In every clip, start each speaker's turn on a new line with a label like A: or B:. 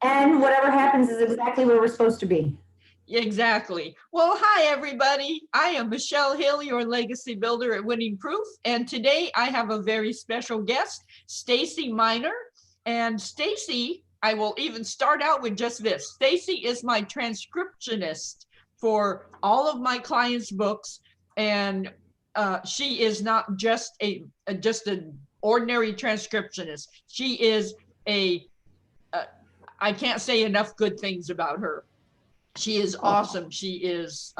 A: And whatever happens is exactly where we're supposed to be.
B: Exactly. Well, hi, everybody. I am Michelle Hill, your legacy builder at Winning Proof. And today I have a very special guest, Stacey Miner. And Stacey, I will even start out with just this. Stacey is my transcriptionist for all of my clients' books. And she is not just an ordinary transcriptionist. She is I can't say enough good things about her. She is awesome. She is,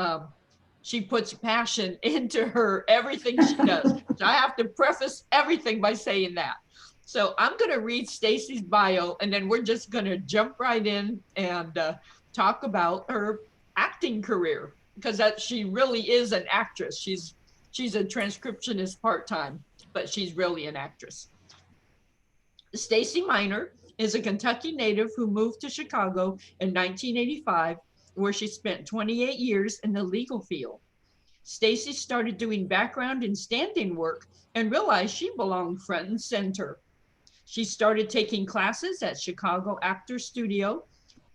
B: she puts passion into everything she does. So I have to preface everything by saying that. So I'm going to read Stacey's bio, and then we're just going to jump right in and talk about her acting career, because she really is an actress. She's a transcriptionist part-time, but she's really an actress. Stacey Miner is a Kentucky native who moved to Chicago in 1985, where she spent 28 years in the legal field. Stacey started doing background and stand-in work and realized she belonged front and center. She started taking classes at Chicago Actor Studio,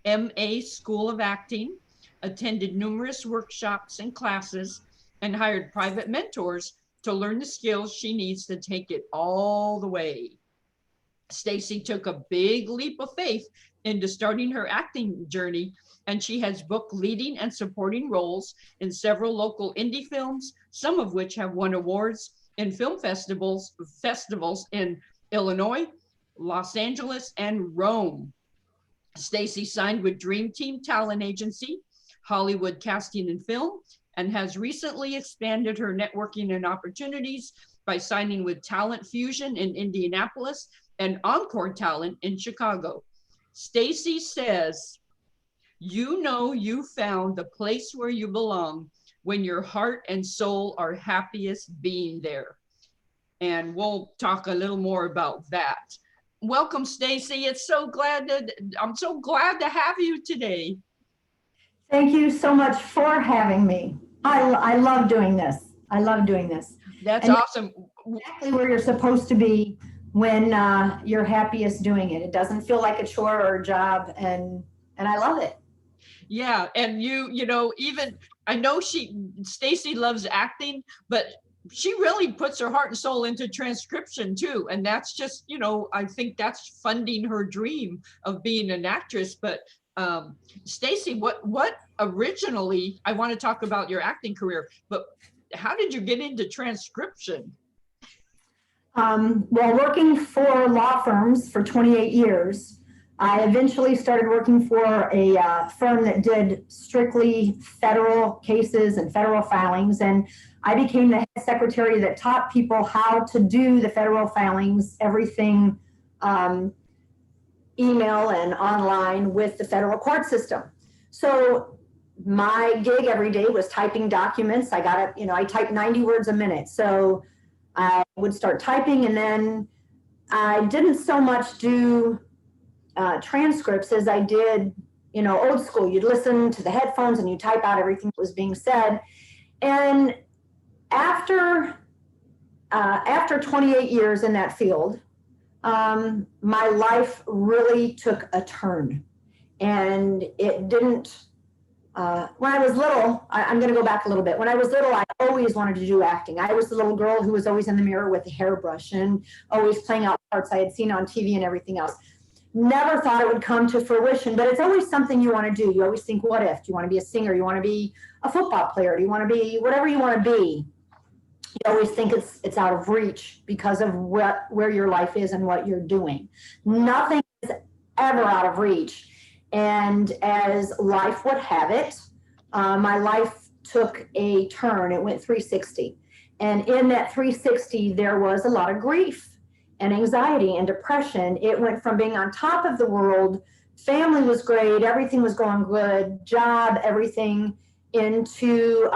B: MA School of Acting, attended numerous workshops and classes, and hired private mentors to learn the skills she needs to take it all the way. Stacey took a big leap of faith into starting her acting journey, and she has booked leading and supporting roles in several local indie films, some of which have won awards in film festivals in Illinois, Los Angeles, and Rome. Stacey signed with Dream Team Talent Agency, Hollywood Casting and Film, and has recently expanded her networking and opportunities by signing with Talent Fusion in Indianapolis and Encore Talent in Chicago. Stacey says, "You know you found the place where you belong when your heart and soul are happiest being there." And we'll talk a little more about that. Welcome, Stacey. I'm so glad to have you today.
A: Thank you so much for having me. I love doing this. I love doing this.
B: That's awesome.
A: Exactly where you're supposed to be when you're happiest doing it. It doesn't feel like a chore or a job, and I love it.
B: Yeah, and you know, even I know Stacey loves acting, but she really puts her heart and soul into transcription too. And that's just, I think that's funding her dream of being an actress. But Stacey, what originally, I want to talk about your acting career, but how did you get into transcription?
A: Well, working for law firms for 28 years, I eventually started working for a firm that did strictly federal cases and federal filings, and I became the head secretary that taught people how to do the federal filings, everything email and online with the federal court system. So my gig every day was typing documents. I type 90 words a minute. So I would start typing, and then I didn't so much do transcripts as I did, old school. You'd listen to the headphones and you type out everything that was being said. And after 28 years in that field, my life really took a turn. And it didn't, when I was little, I'm going to go back a little bit. When I was little, I always wanted to do acting. I was the little girl who was always in the mirror with a hairbrush and always playing out parts I had seen on TV and everything else. Never thought it would come to fruition, but it's always something you want to do. You always think, what if? Do you want to be a singer? You want to be a football player? Do you want to be whatever you want to be? You always think it's out of reach because of where your life is and what you're doing. Nothing is ever out of reach. And as life would have it, my life took a turn. It went 360. And in that 360, there was a lot of grief and anxiety and depression. It went from being on top of the world, family was great, everything was going good, job, everything, into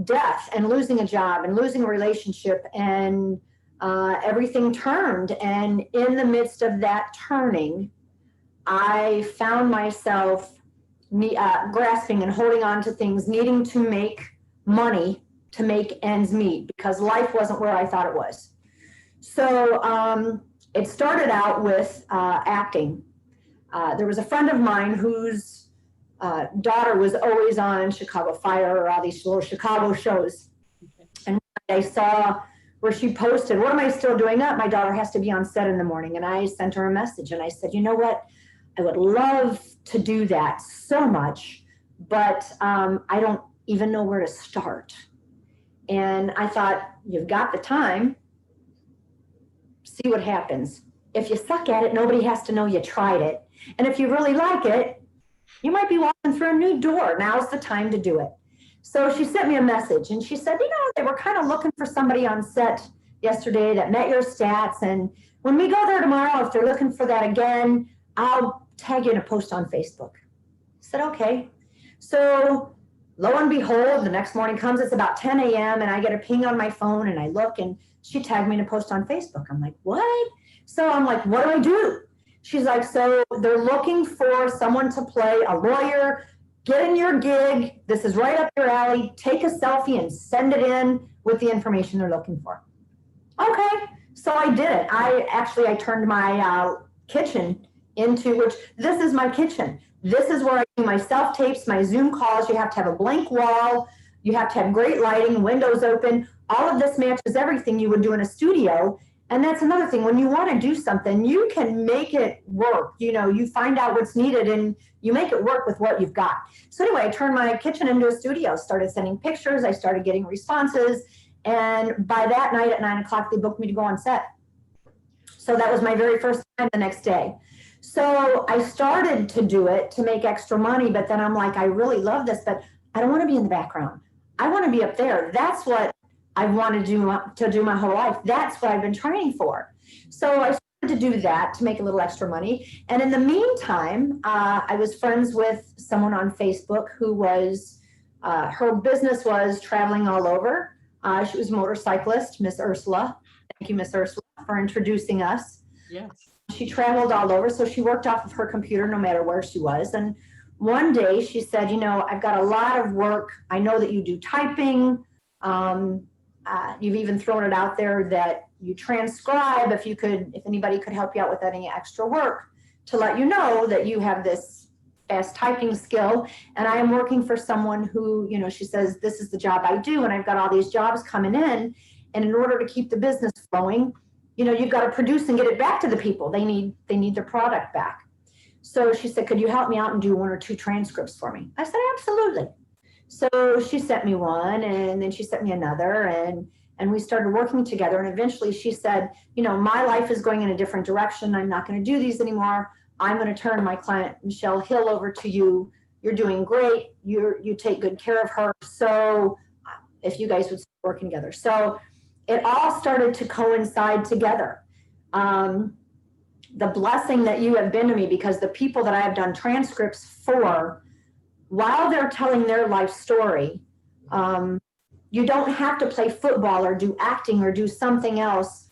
A: death and losing a job and losing a relationship, and everything turned. And in the midst of that turning, I found myself grasping and holding on to things, needing to make money to make ends meet because life wasn't where I thought it was. So it started out with acting. there was a friend of mine whose daughter was always on Chicago Fire or all these little Chicago shows. And I saw where she posted, what am I still doing up? My daughter has to be on set in the morning. And I sent her a message and I said, you know what? I would love to do that so much, but I don't even know where to start. And I thought, you've got the time, see what happens. If you suck at it, nobody has to know you tried it. And if you really like it, you might be walking through a new door. Now's the time to do it. So she sent me a message and she said, you know, they were kind of looking for somebody on set yesterday that met your stats. And when we go there tomorrow, if they're looking for that again, I'll tag you in a post on Facebook. I said, okay. So lo and behold, the next morning comes, it's about 10 a.m. and I get a ping on my phone and I look and she tagged me in a post on Facebook. I'm like, what? So I'm like, what do I do? She's like, so they're looking for someone to play a lawyer. Get in your gig. This is right up your alley. Take a selfie and send it in with the information they're looking for. Okay. So I did it. I turned my kitchen into, which this is my kitchen. This is where I do my self-tapes, my Zoom calls. You have to have a blank wall. You have to have great lighting, windows open. All of this matches everything you would do in a studio. And that's another thing. When you want to do something, you can make it work. You know, you find out what's needed and you make it work with what you've got. So anyway, I turned my kitchen into a studio, started sending pictures. I started getting responses. And by that night at 9 o'clock, they booked me to go on set. So that was my very first time the next day. So I started to do it to make extra money, but then I'm like, I really love this, but I don't want to be in the background. I want to be up there. That's what I wanted to do my whole life. That's what I've been training for. So I started to do that to make a little extra money. And in the meantime, I was friends with someone on Facebook who was, her business was traveling all over. She was a motorcyclist, Miss Ursula. Thank you, Miss Ursula, for introducing us.
B: Yes.
A: She traveled all over, so she worked off of her computer no matter where she was. And one day she said, you know, I've got a lot of work. I know that you do typing. You've even thrown it out there that you transcribe. If anybody could help you out with any extra work, to let you know that you have this fast typing skill. And I am working for someone who, you know, she says, this is the job I do. And I've got all these jobs coming in. And in order to keep the business flowing, you know, you've got to produce and get it back to the people. They need their product back. So she said, could you help me out and do 1 or 2 transcripts for me? I said, absolutely. So she sent me one and then she sent me another and we started working together. And eventually she said, you know, my life is going in a different direction. I'm not going to do these anymore. I'm going to turn my client, Michelle Hill, over to you. You're doing great. You take good care of her. So if you guys would start working together. So it all started to coincide together. The blessing that you have been to me, because the people that I have done transcripts for, while they're telling their life story, you don't have to play football or do acting or do something else.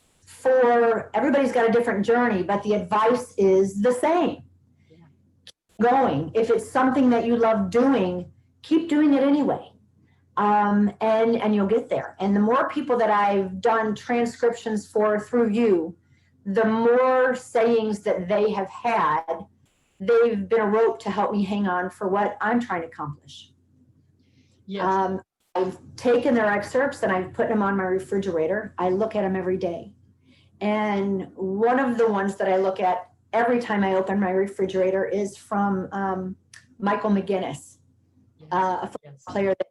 A: Everybody's got a different journey, but the advice is the same. Yeah. Keep going. If it's something that you love doing, keep doing it anyway. And you'll get there. And the more people that I've done transcriptions for through you, the more sayings that they have had, they've been a rope to help me hang on for what I'm trying to accomplish. Yes. I've taken their excerpts and I've put them on my refrigerator. I look at them every day. And one of the ones that I look at every time I open my refrigerator is from Michael McGinnis, a player that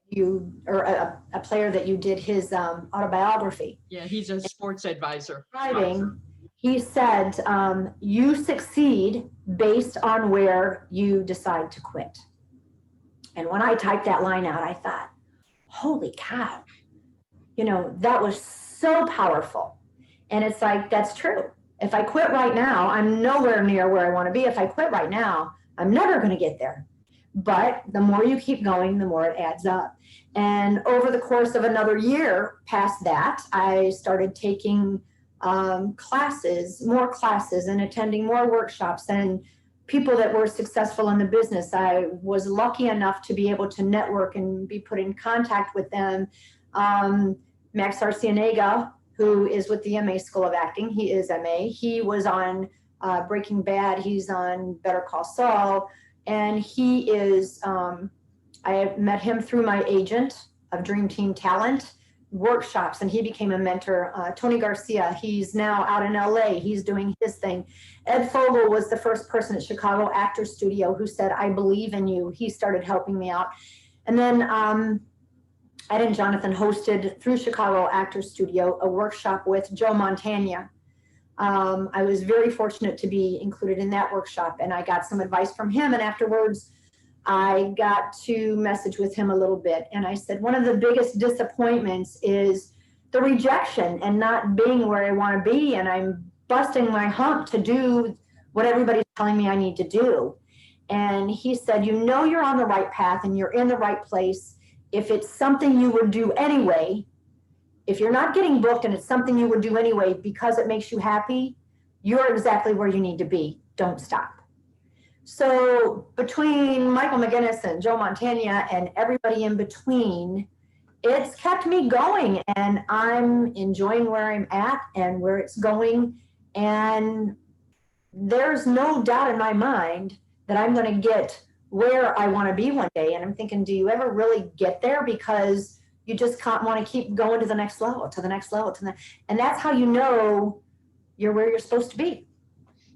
A: a player that you did his autobiography.
B: Yeah, he's a sports advisor.
A: He said, you succeed based on where you decide to quit. And when I typed that line out, I thought, holy cow, you know, that was so powerful. And it's like, that's true. If I quit right now, I'm nowhere near where I want to be. If I quit right now, I'm never going to get there. But the more you keep going, the more it adds up. And over the course of another year past that, I started taking more classes and attending more workshops and people that were successful in the business. I was lucky enough to be able to network and be put in contact with them. Max Arcienega, who is with the MA School of Acting, he is MA. He was on Breaking Bad. He's on Better Call Saul. And he is, I have met him through my agent of Dream Team Talent workshops, and he became a mentor. Tony Garcia, he's now out in LA. He's doing his thing. Ed Fogel was the first person at Chicago Actors Studio who said, I believe in you. He started helping me out. And then Ed and Jonathan hosted through Chicago Actors Studio a workshop with Joe Montana. I was very fortunate to be included in that workshop, and I got some advice from him. And afterwards, I got to message with him a little bit. And I said, one of the biggest disappointments is the rejection and not being where I want to be. And I'm busting my hump to do what everybody's telling me I need to do. And he said, you know, you're on the right path and you're in the right place. If it's something you would do anyway, if you're not getting booked and it's something you would do anyway because it makes you happy, you're exactly where you need to be. Don't stop. So between Michael McGinnis and Joe Montana and everybody in between, it's kept me going, and I'm enjoying where I'm at and where it's going. And there's no doubt in my mind that I'm going to get where I want to be one day. And I'm thinking, do you ever really get there? Because you just can't want to keep going to the next level, to the next level, and that's how you know you're where you're supposed to be.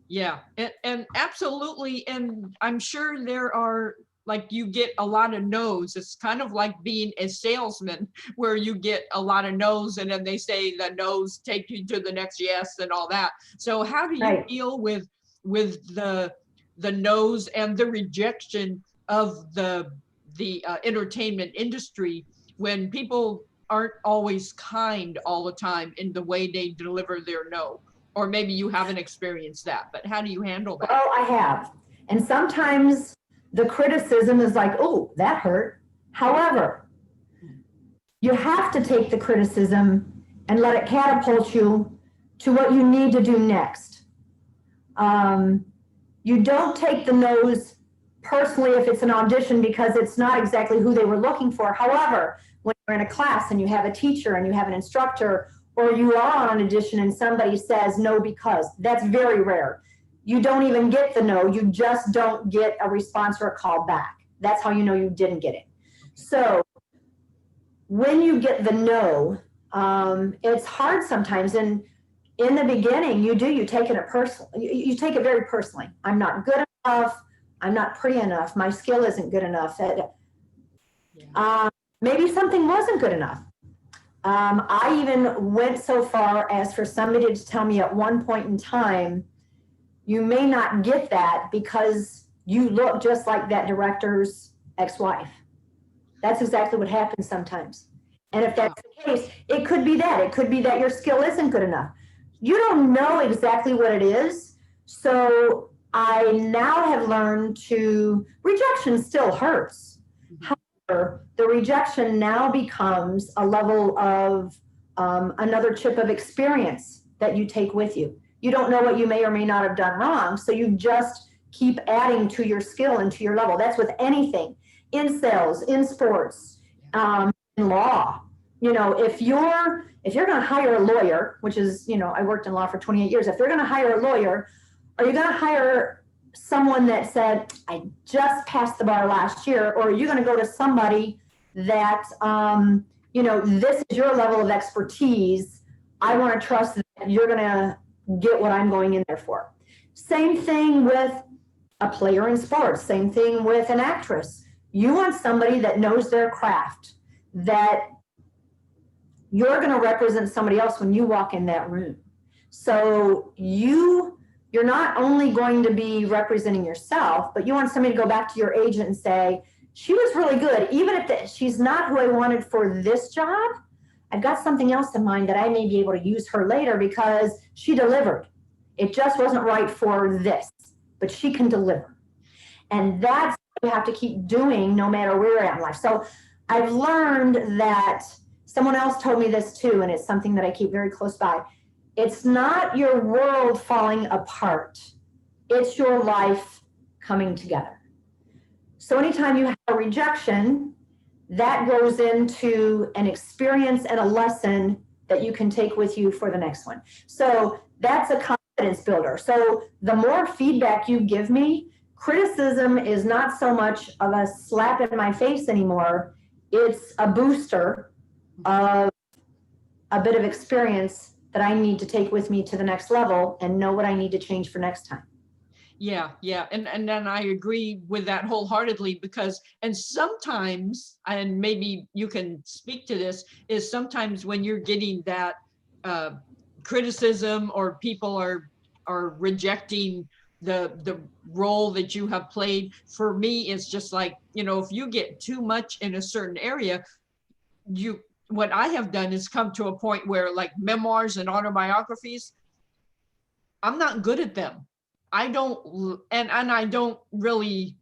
B: Yeah, and absolutely. And I'm sure there are, like, you get a lot of no's. It's kind of like being a salesman where you get a lot of no's and then they say the no's take you to the next yes and all that. So how do you deal with the no's and the rejection of the entertainment industry when people aren't always kind all the time in the way they deliver their no? Or maybe you haven't experienced that, but how do you handle that?
A: Well, I have. And sometimes the criticism is like, oh, that hurt. However, you have to take the criticism and let it catapult you to what you need to do next. You don't take the no's personally if it's an audition because it's not exactly who they were looking for. However, when you're in a class and you have a teacher and you have an instructor, or you are on an audition and somebody says no because, that's very rare. You don't even get the no, you just don't get a response or a call back. That's how you know you didn't get it. So when you get the no, it's hard sometimes. And in the beginning, you take it personally. You take it very personally. I'm not good enough. I'm not pretty enough. My skill isn't good enough. Maybe something wasn't good enough. I even went so far as for somebody to tell me at one point in time, you may not get that because you look just like that director's ex-wife. That's exactly what happens sometimes. And if that's the case, it could be that. It could be that your skill isn't good enough. You don't know exactly what it is. So I now have learned rejection still hurts. The rejection now becomes a level of another chip of experience that you take with you. You don't know what you may or may not have done wrong, so you just keep adding to your skill and to your level. That's with anything, in sales, in sports, in law. You know, if you're going to hire a lawyer, which is, you know, I worked in law for 28 years. If you're going to hire a lawyer, are you going to hire someone that said, I just passed the bar last year, or are you going to go to somebody that, you know, this is your level of expertise. I want to trust that you're going to get what I'm going in there for. Same thing with a player in sports. Same thing with an actress. You want somebody that knows their craft, that you're going to represent somebody else when you walk in that room. So you're not only going to be representing yourself, but you want somebody to go back to your agent and say, she was really good. Even if she's not who I wanted for this job, I've got something else in mind that I may be able to use her later because she delivered. It just wasn't right for this, but she can deliver. And that's what you have to keep doing no matter where you're at in life. So I've learned that, someone else told me this too, and it's something that I keep very close by. It's not your world falling apart. It's your life coming together. So anytime you have a rejection, that goes into an experience and a lesson that you can take with you for the next one. So that's a confidence builder. So the more feedback you give me, criticism is not so much of a slap in my face anymore. It's a booster of a bit of experience that I need to take with me to the next level and know what I need to change for next time.
B: Yeah, yeah. And then I agree with that wholeheartedly because, and sometimes, and maybe you can speak to this, is sometimes when you're getting that criticism or people are rejecting the role that you have played. For me, it's just like, if you get too much in a certain area, what I have done is come to a point where, like, memoirs and autobiographies, I'm not good at them. I don't, and I don't really,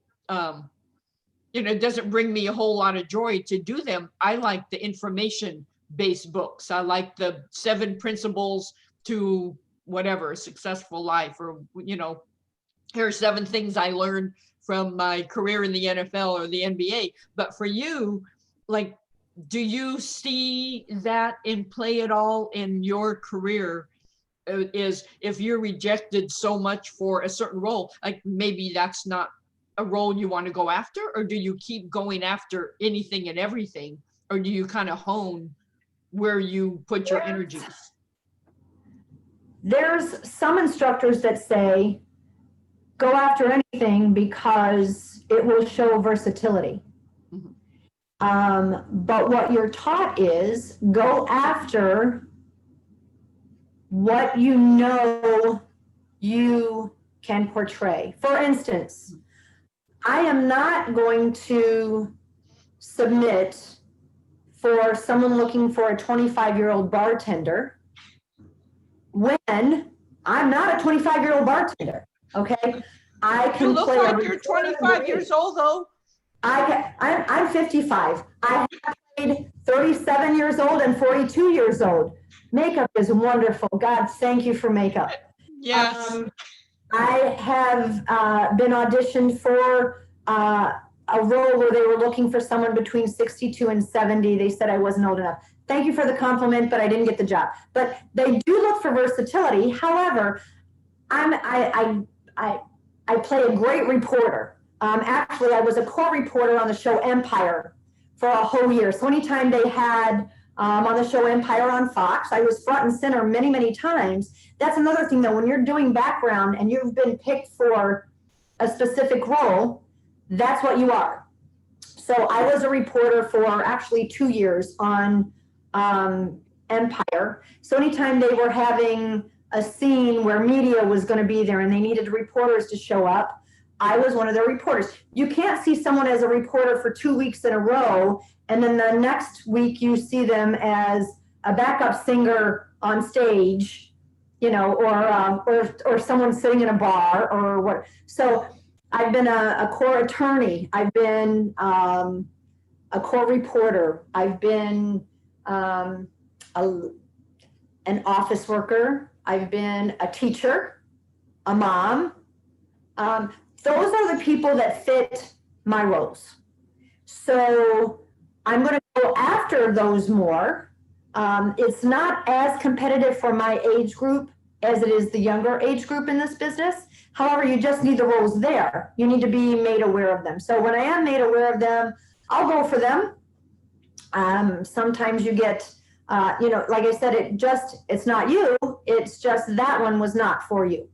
B: it doesn't bring me a whole lot of joy to do them. I like the information-based books. I like the 7 principles to whatever, a successful life, or, here are 7 things I learned from my career in the NFL or the NBA. But for you, like, do you see that in play at all in your career? Is if you're rejected so much for a certain role, like maybe that's not a role you want to go after, or do you keep going after anything and everything, or do you kind of hone where you put your energies?
A: There's some instructors that say, go after anything because it will show versatility. But what you're taught is go after what you know you can portray. For instance, I am not going to submit for someone looking for a 25-year-old bartender when I'm not a 25-year-old bartender, okay? I can
B: you look
A: play
B: like you're 25 years old, though.
A: I'm 55. I have played 37 years old and 42 years old. Makeup is wonderful. God, thank you for makeup.
B: Yes.
A: I have been auditioned for a role where they were looking for someone between 62 and 70. They said I wasn't old enough. Thank you for the compliment, but I didn't get the job. But they do look for versatility. However, I play a great reporter. Actually, I was a co-reporter on the show Empire for a whole year. So anytime they had on the show Empire on Fox, I was front and center many, many times. That's another thing, though. When you're doing background and you've been picked for a specific role, that's what you are. So I was a reporter for actually 2 years on Empire. So anytime they were having a scene where media was going to be there and they needed reporters to show up, I was one of their reporters. You can't see someone as a reporter for 2 weeks in a row, and then the next week you see them as a backup singer on stage, or someone sitting in a bar or what. So I've been a core attorney. I've been a core reporter. I've been an office worker. I've been a teacher, a mom. Those are the people that fit my roles. So I'm going to go after those more. It's not as competitive for my age group as it is the younger age group in this business. However, you just need the roles there. You need to be made aware of them. So when I am made aware of them, I'll go for them. Sometimes you get, like I said, it's not you. It's just that one was not for you.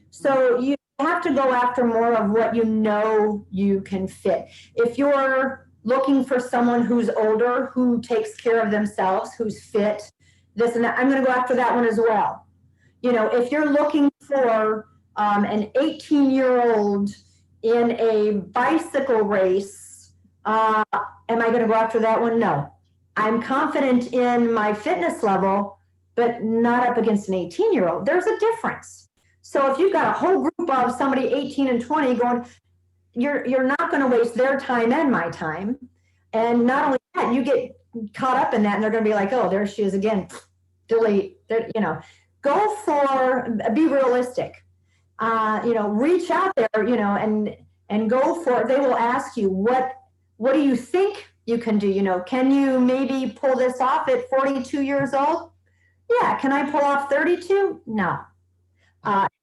A: So you have to go after more of what you know you can fit. If you're looking for someone who's older, who takes care of themselves, who's fit, this and that, I'm going to go after that one as well. If you're looking for an 18-year-old in a bicycle race, am I going to go after that one? No. I'm confident in my fitness level, but not up against an 18-year-old. There's a difference. So if you've got a whole group of somebody 18 and 20 going, you're not going to waste their time and my time. And not only that, you get caught up in that and they're going to be like, oh, there she is again. Delete. Go for, be realistic. Reach out there, and go for it. They will ask you, what do you think you can do? Can you maybe pull this off at 42 years old? Yeah. Can I pull off 32? No.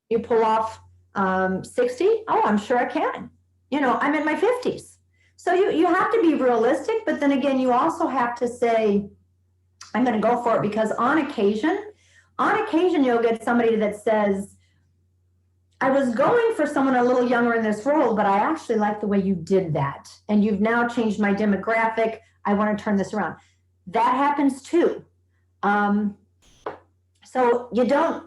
A: you pull off 60? Oh, I'm sure I can. I'm in my 50s. So you have to be realistic, but then again, you also have to say, I'm going to go for it, because on occasion, you'll get somebody that says, I was going for someone a little younger in this role, but I actually like the way you did that. And you've now changed my demographic. I want to turn this around. That happens too. So you don't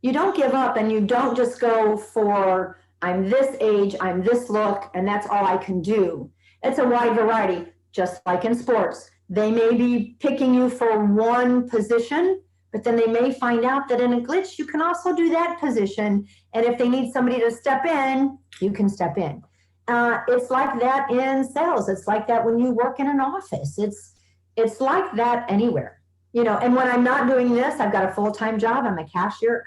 A: give up, and you don't just go for, I'm this age, I'm this look, and that's all I can do. It's a wide variety, just like in sports. They may be picking you for one position, but then they may find out that in a glitch, you can also do that position. And if they need somebody to step in, you can step in. It's like that in sales. It's like that when you work in an office. It's like that anywhere. And when I'm not doing this, I've got a full-time job. I'm a cashier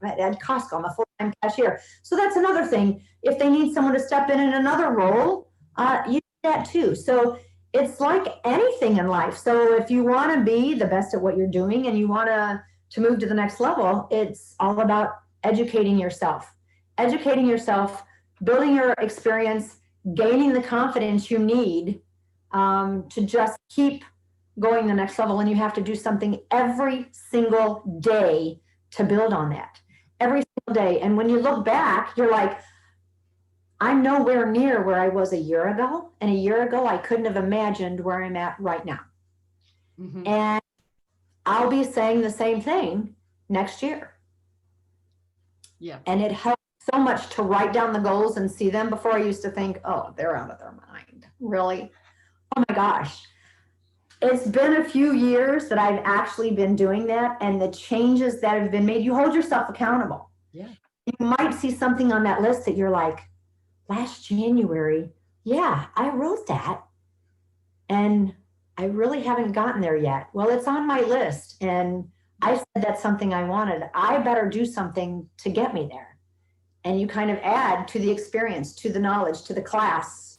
A: at Costco. I'm a full-time cashier. So that's another thing. If they need someone to step in another role, you do that too. So it's like anything in life. So if you want to be the best at what you're doing and you want to move to the next level, it's all about educating yourself, building your experience, gaining the confidence you need to just keep going the next level. And you have to do something every single day to build on that, every single day. And when you look back, you're like, I'm nowhere near where I was a year ago. And a year ago, I couldn't have imagined where I'm at right now. Mm-hmm. And I'll be saying the same thing next year.
B: Yeah.
A: And it helps so much to write down the goals and see them. Before, I used to think, oh, they're out of their mind. Really? Oh my gosh. It's been a few years that I've actually been doing that, and the changes that have been made, you hold yourself accountable.
B: Yeah.
A: You might see something on that list that you're like, last January, yeah, I wrote that, and I really haven't gotten there yet. Well, it's on my list, and I said that's something I wanted. I better do something to get me there. And you kind of add to the experience, to the knowledge, to the class,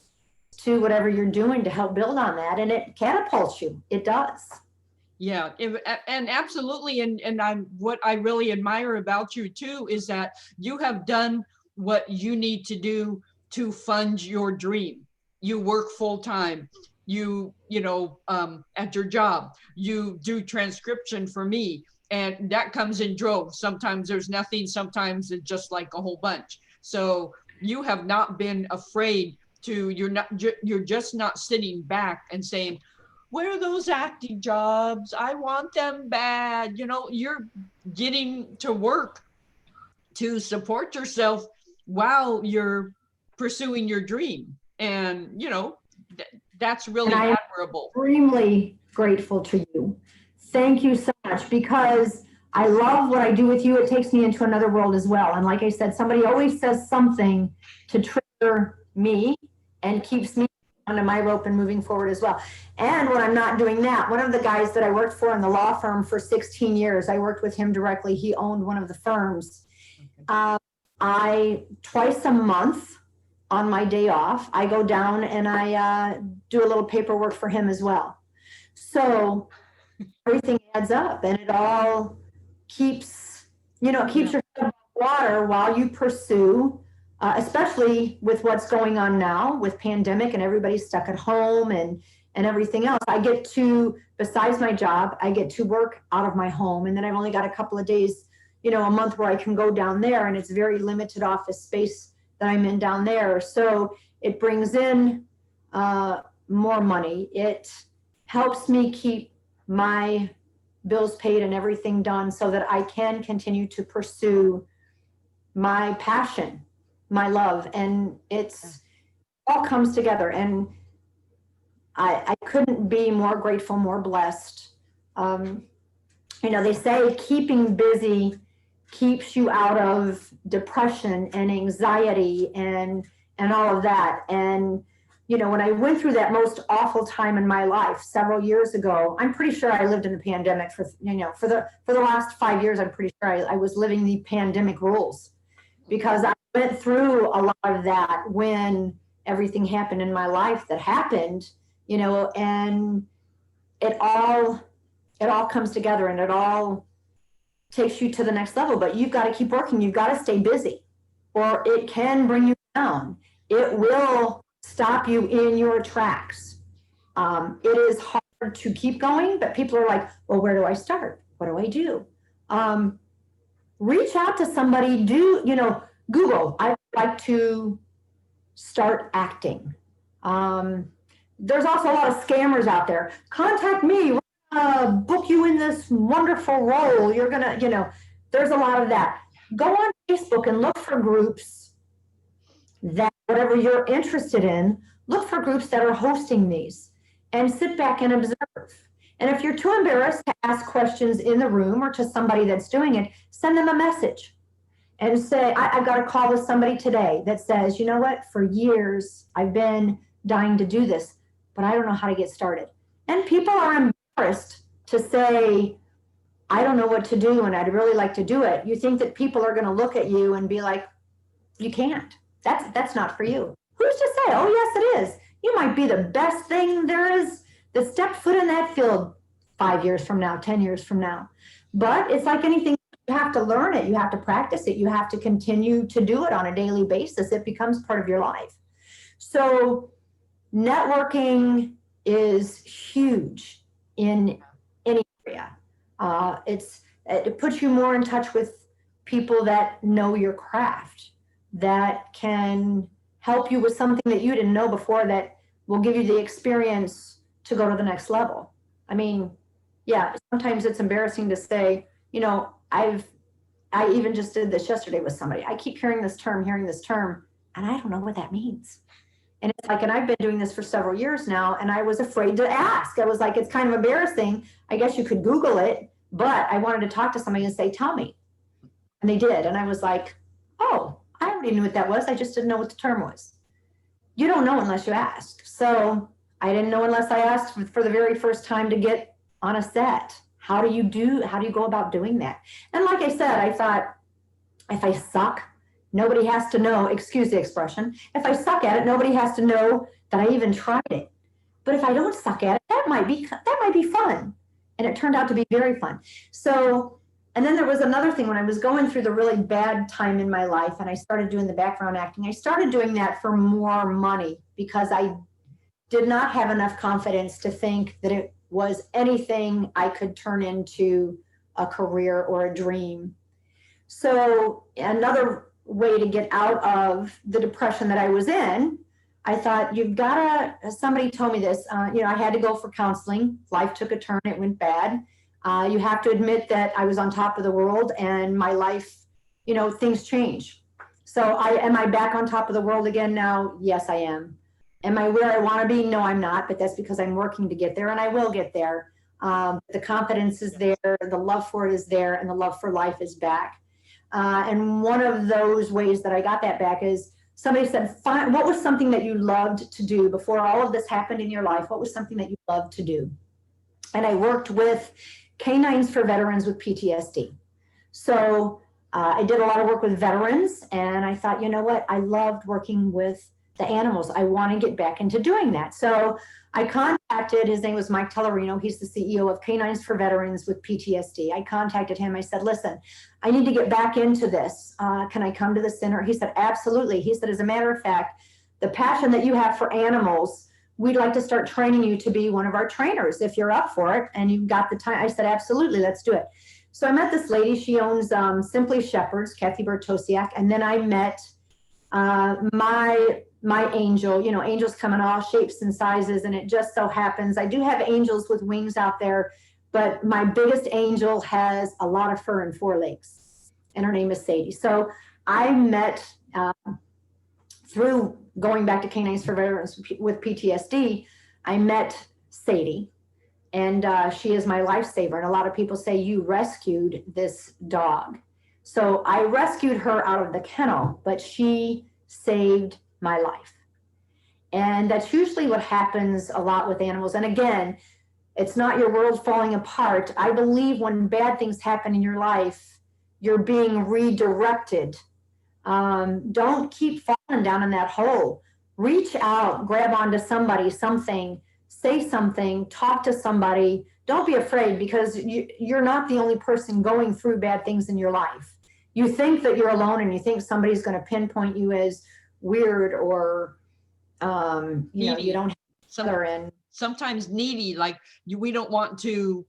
A: to whatever you're doing to help build on that, and it catapults you. It does.
B: Yeah, and absolutely. And what I really admire about you too is that you have done what you need to do to fund your dream. You work full time. At your job, you do transcription for me, and that comes in droves. Sometimes there's nothing. Sometimes it's just like a whole bunch. So you have not been afraid to. You're just not sitting back and saying, where are those acting jobs? I want them bad. You're getting to work to support yourself while you're pursuing your dream. And, that's really admirable.
A: I'm extremely grateful to you. Thank you so much, because I love what I do with you. It takes me into another world as well. And like I said, somebody always says something to trigger me and keeps me under my rope and moving forward as well. And when I'm not doing that, one of the guys that I worked for in the law firm for 16 years, I worked with him directly. He owned one of the firms. I twice a month on my day off, I go down and I do a little paperwork for him as well. So everything adds up, and it all keeps, it keeps your head above water while you pursue, especially with what's going on now with pandemic and everybody's stuck at home and everything else. I get to, besides my job, I get to work out of my home, and then I've only got a couple of days, a month where I can go down there, and it's very limited office space that I'm in down there. So it brings in more money. It helps me keep my bills paid and everything done so that I can continue to pursue my passion, my love. And it's all comes together. And I couldn't be more grateful, more blessed. They say keeping busy keeps you out of depression and anxiety and all of that. And, when I went through that most awful time in my life several years ago, I'm pretty sure I lived in the pandemic for the last 5 years. I'm pretty sure I was living the pandemic rules, because I went through a lot of that when everything happened in my life that happened, and it all comes together, and it all takes you to the next level, but you've got to keep working. You've got to stay busy, or it can bring you down. It will stop you in your tracks. It is hard to keep going, but people are like, well, where do I start? What do I do? Reach out to somebody, Google, I'd like to start acting. There's also a lot of scammers out there. Contact me, we're gonna book you in this wonderful role. You're gonna, there's a lot of that. Go on Facebook and look for groups that, whatever you're interested in, look for groups that are hosting these and sit back and observe. And if you're too embarrassed to ask questions in the room or to somebody that's doing it, send them a message and say, I've got a call with somebody today that says, you know what, for years I've been dying to do this, but I don't know how to get started. And people are embarrassed to say, I don't know what to do and I'd really like to do it. You think that people are going to look at you and be like, you can't. That's not for you. Who's to say, oh yes it is. You might be the best thing there is that stepped foot in that field 5 years from now, 10 years from now. But it's like anything, you have to learn it, you have to practice it, you have to continue to do it on a daily basis. It becomes part of your life. So networking is huge in any area. It puts you more in touch with people that know your craft, that can help you with something that you didn't know before, that will give you the experience to go to the next level. I mean, yeah, sometimes it's embarrassing to say, I even just did this yesterday with somebody. I keep hearing this term, and I don't know what that means. And it's like, and I've been doing this for several years now, and I was afraid to ask. I was like, it's kind of embarrassing. I guess you could Google it, but I wanted to talk to somebody and say, tell me. And they did. And I was like, oh, I already knew what that was. I just didn't know what the term was. You don't know unless you ask. So I didn't know unless I asked for the very first time to get on a set. How do you go about doing that? And like I said, I thought, if I suck, nobody has to know, excuse the expression, if I suck at it, nobody has to know that I even tried it. But if I don't suck at it, that might be fun. And it turned out to be very fun. So, and then there was another thing when I was going through the really bad time in my life and I started doing the background acting. I started doing that for more money because I did not have enough confidence to think that it was anything I could turn into a career or a dream. So another way to get out of the depression that I was in, I thought, somebody told me this, I had to go for counseling. Life took a turn, it went bad. You have to admit that I was on top of the world and my life, things change. So am I back on top of the world again now? Yes, I am. Am I where I want to be? No, I'm not, but that's because I'm working to get there and I will get there. The confidence is there, the love for it is there, and the love for life is back. And one of those ways that I got that back is somebody said, what was something that you loved to do before all of this happened in your life? What was something that you loved to do? And I worked with canines for veterans with PTSD. So I did a lot of work with veterans and I thought, you know what? I loved working with the animals. I want to get back into doing that. So I contacted, his name was Mike Tellerino. He's the CEO of Canines for Veterans with PTSD. I contacted him. I said, listen, I need to get back into this. Can I come to the center? He said, absolutely. He said, as a matter of fact, the passion that you have for animals, we'd like to start training you to be one of our trainers if you're up for it and you've got the time. I said, absolutely, let's do it. So I met this lady. She owns Simply Shepherds, Kathy Bertosiak. And then I met my angel. Angels come in all shapes and sizes, and it just so happens I do have angels with wings out there, but my biggest angel has a lot of fur and 4 legs, and her name is Sadie. So I met through going back to Canines for Veterans with PTSD, I met Sadie, and she is my lifesaver. And a lot of people say, you rescued this dog. So I rescued her out of the kennel, but she saved my life. And that's usually what happens a lot with animals. And again, it's not your world falling apart. I believe when bad things happen in your life, you're being redirected. Don't keep falling down in that hole. Reach out, grab onto somebody, something, say something, talk to somebody don't be afraid, because you're not the only person going through bad things in your life. You think that you're alone, and you think somebody's going to pinpoint you as weird, or you don't have other, and
B: sometimes needy, like we don't want to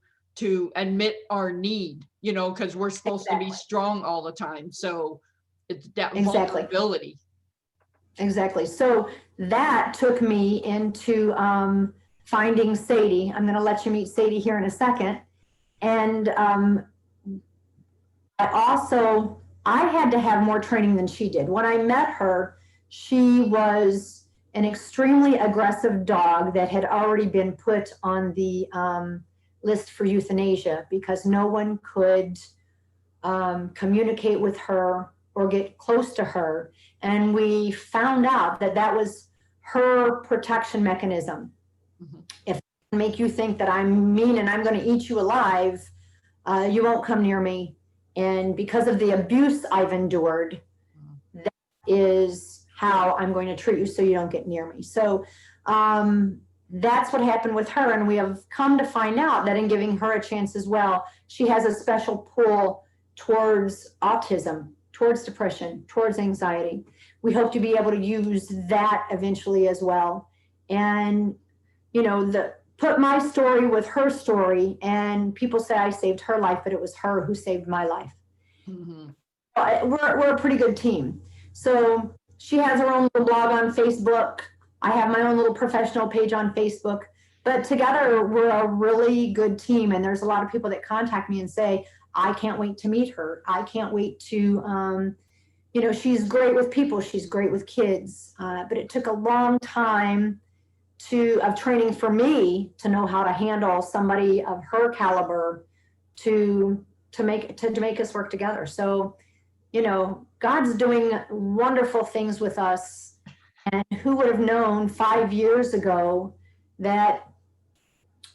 B: admit our need, because we're supposed to be strong all the time. So it's that vulnerability.
A: Exactly. So that took me into finding Sadie. I'm going to let you meet Sadie here in a second. And I had to have more training than she did. When I met her, she was an extremely aggressive dog that had already been put on the list for euthanasia, because no one could communicate with her or get close to her. And we found out that that was her protection mechanism. Mm-hmm. If I make you think that I'm mean and I'm going to eat you alive, you won't come near me. And because of the abuse I've endured, that is how I'm going to treat you, so you don't get near me. So that's what happened with her. And we have come to find out that in giving her a chance as well, she has a special pull towards autism, towards depression, towards anxiety. We hope to be able to use that eventually as well. And, put my story with her story, and people say I saved her life, but it was her who saved my life. Mm-hmm. We're a pretty good team. So she has her own little blog on Facebook. I have my own little professional page on Facebook, but together we're a really good team. And there's a lot of people that contact me and say, I can't wait to meet her. I can't wait to, she's great with people. She's great with kids. But it took a long time of training for me to know how to handle somebody of her caliber to make us work together. So, God's doing wonderful things with us. And who would have known 5 years ago that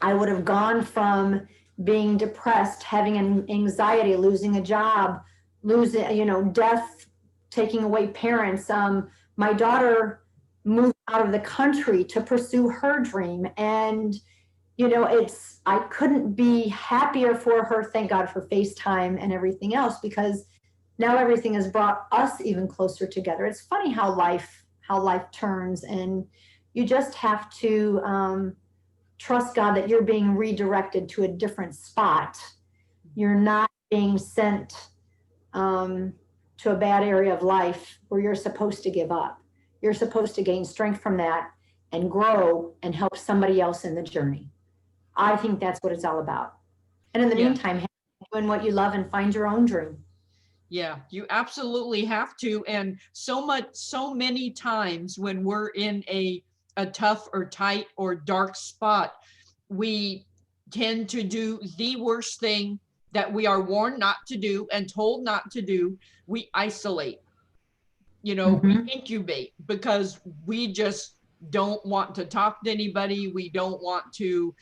A: I would have gone from being depressed, having an anxiety, losing a job, losing, death, taking away parents. My daughter moved out of the country to pursue her dream. And, I couldn't be happier for her. Thank God for FaceTime and everything else, because now everything has brought us even closer together. It's funny how life turns, and you just have to trust God that you're being redirected to a different spot. You're not being sent to a bad area of life where you're supposed to give up. You're supposed to gain strength from that and grow and help somebody else in the journey. I think that's what it's all about. And in the meantime, doing what you love and find your own dream.
B: Yeah, you absolutely have to. And so many times when we're in a tough or tight or dark spot, we tend to do the worst thing that we are warned not to do and told not to do. We isolate, mm-hmm. We incubate, because we just don't want to talk to anybody. We don't want to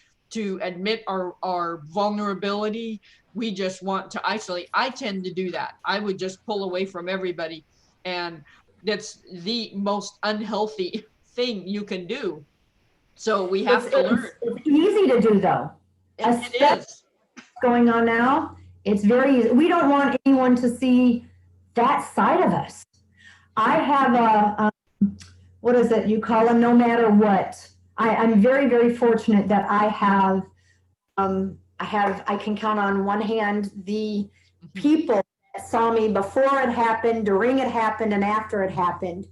B: admit our vulnerability. We just want to isolate. I tend to do that. I would just pull away from everybody. And that's the most unhealthy thing you can do. So we have to learn.
A: It's easy to do, though.
B: It is.
A: What's going on now, it's very easy. We don't want anyone to see that side of us. I have what is it you call a no matter what. I'm very, very fortunate that I can count on one hand the people that saw me before it happened, during it happened, and after it happened.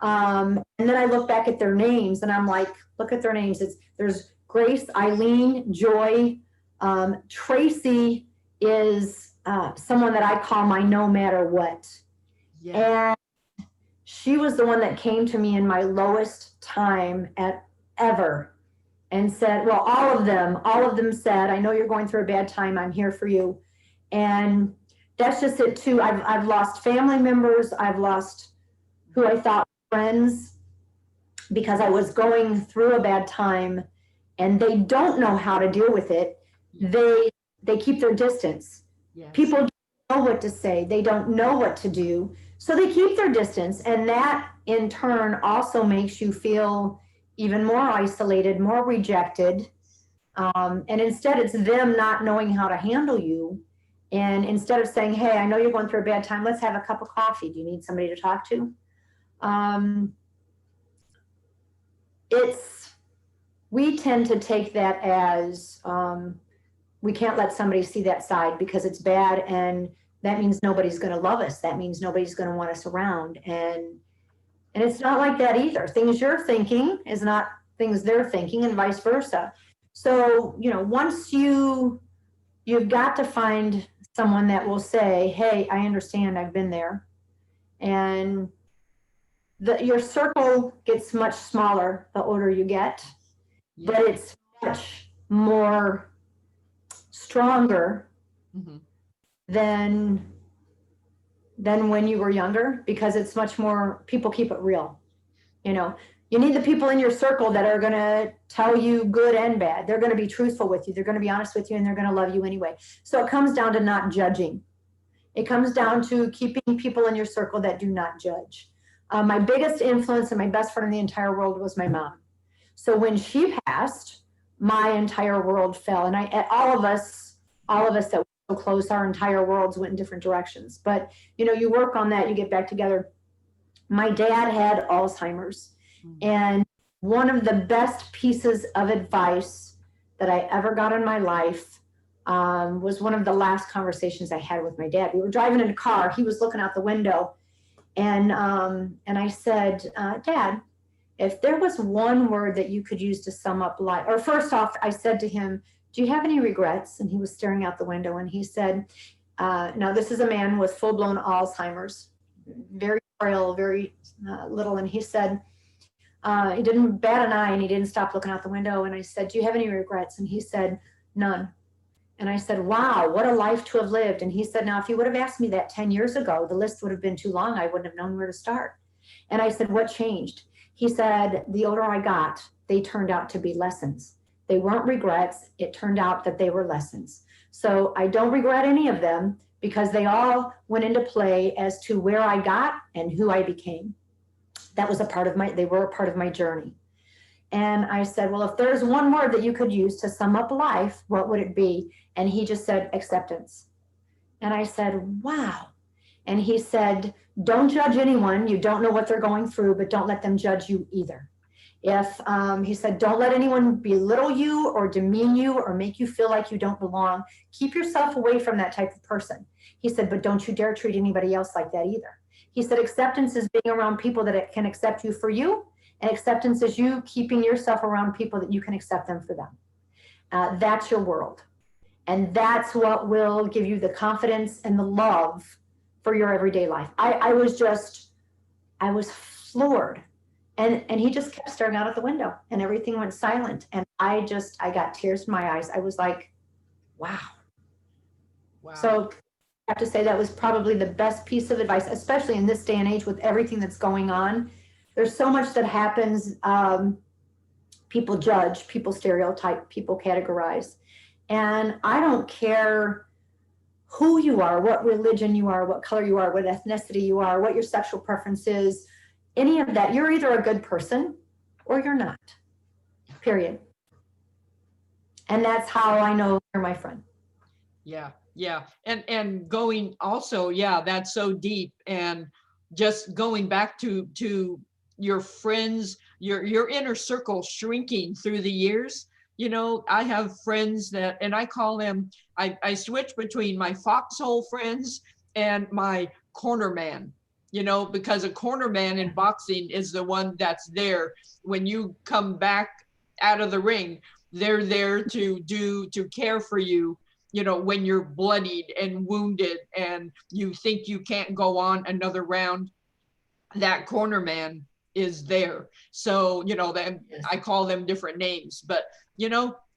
A: And then I look back at their names and I'm like, look at their names. There's Grace, Eileen, Joy. Tracy is someone that I call my no matter what. Yeah. And she was the one that came to me in my lowest time ever and said, well, all of them said, I know you're going through a bad time. I'm here for you. And that's just it too. I've lost family members. I've lost who I thought were friends because I was going through a bad time, and they don't know how to deal with it. They keep their distance. Yes. People don't know what to say. They don't know what to do. So they keep their distance. And that in turn also makes you feel even more isolated, more rejected. And instead it's them not knowing how to handle you. And instead of saying, hey, I know you're going through a bad time, let's have a cup of coffee. Do you need somebody to talk to? We tend to take that as, we can't let somebody see that side because it's bad, and that means nobody's going to love us. That means nobody's going to want us around. And it's not like that either. Things you're thinking is not things they're thinking, and vice versa. So, once you've got to find someone that will say, hey, I understand, I've been there. And your circle gets much smaller the older you get, but it's much more stronger than when you were younger, because it's much more, people keep it real. You need the people in your circle that are going to tell you good and bad. They're going to be truthful with you. They're going to be honest with you, and they're going to love you anyway. So it comes down to not judging. It comes down to keeping people in your circle that do not judge. My biggest influence and my best friend in the entire world was my mom. So when she passed, my entire world fell. And all of us that were so close, our entire worlds went in different directions. But, you work on that, you get back together. My dad had Alzheimer's. And one of the best pieces of advice that I ever got in my life was one of the last conversations I had with my dad. We were driving in a car. He was looking out the window. And I said, Dad, if there was one word that you could use to sum up life, or first off, I said to him, do you have any regrets? And he was staring out the window, and he said, now this is a man with full-blown Alzheimer's, very frail, very little. And he said, he didn't bat an eye, and he didn't stop looking out the window. And I said, do you have any regrets? And he said, none. And I said, wow, what a life to have lived. And he said, now, if you would have asked me that 10 years ago, the list would have been too long. I wouldn't have known where to start. And I said, what changed? He said, the older I got, they turned out to be lessons. They weren't regrets. It turned out that they were lessons. So I don't regret any of them, because they all went into play as to where I got and who I became. They were a part of my journey. And I said, well, if there's one word that you could use to sum up life, what would it be? And he just said, acceptance. And I said, wow. And he said, don't judge anyone. You don't know what they're going through, but don't let them judge you either. He said, don't let anyone belittle you or demean you or make you feel like you don't belong. Keep yourself away from that type of person. He said, but don't you dare treat anybody else like that either. He said, acceptance is being around people that can accept you for you, and acceptance is you keeping yourself around people that you can accept them for them. That's your world. And that's what will give you the confidence and the love for your everyday life. I was floored. And he just kept staring out of the window, and everything went silent. And I got tears in my eyes. I was like, wow. So I have to say that was probably the best piece of advice, especially in this day and age with everything that's going on. There's so much that happens. People judge, people stereotype, people categorize. And I don't care who you are, what religion you are, what color you are, what ethnicity you are, what your sexual preference is, any of that. You're either a good person or you're not, period. And that's how I know you're my friend.
B: Yeah. And going also, that's so deep. And just going back to your friends, your inner circle shrinking through the years. I have friends that, and I call them, I switch between my foxhole friends and my corner man, because a corner man in boxing is the one that's there when you come back out of the ring. They're there to care for you, when you're bloodied and wounded and you think you can't go on another round. That corner man is there. So, I call them different names, but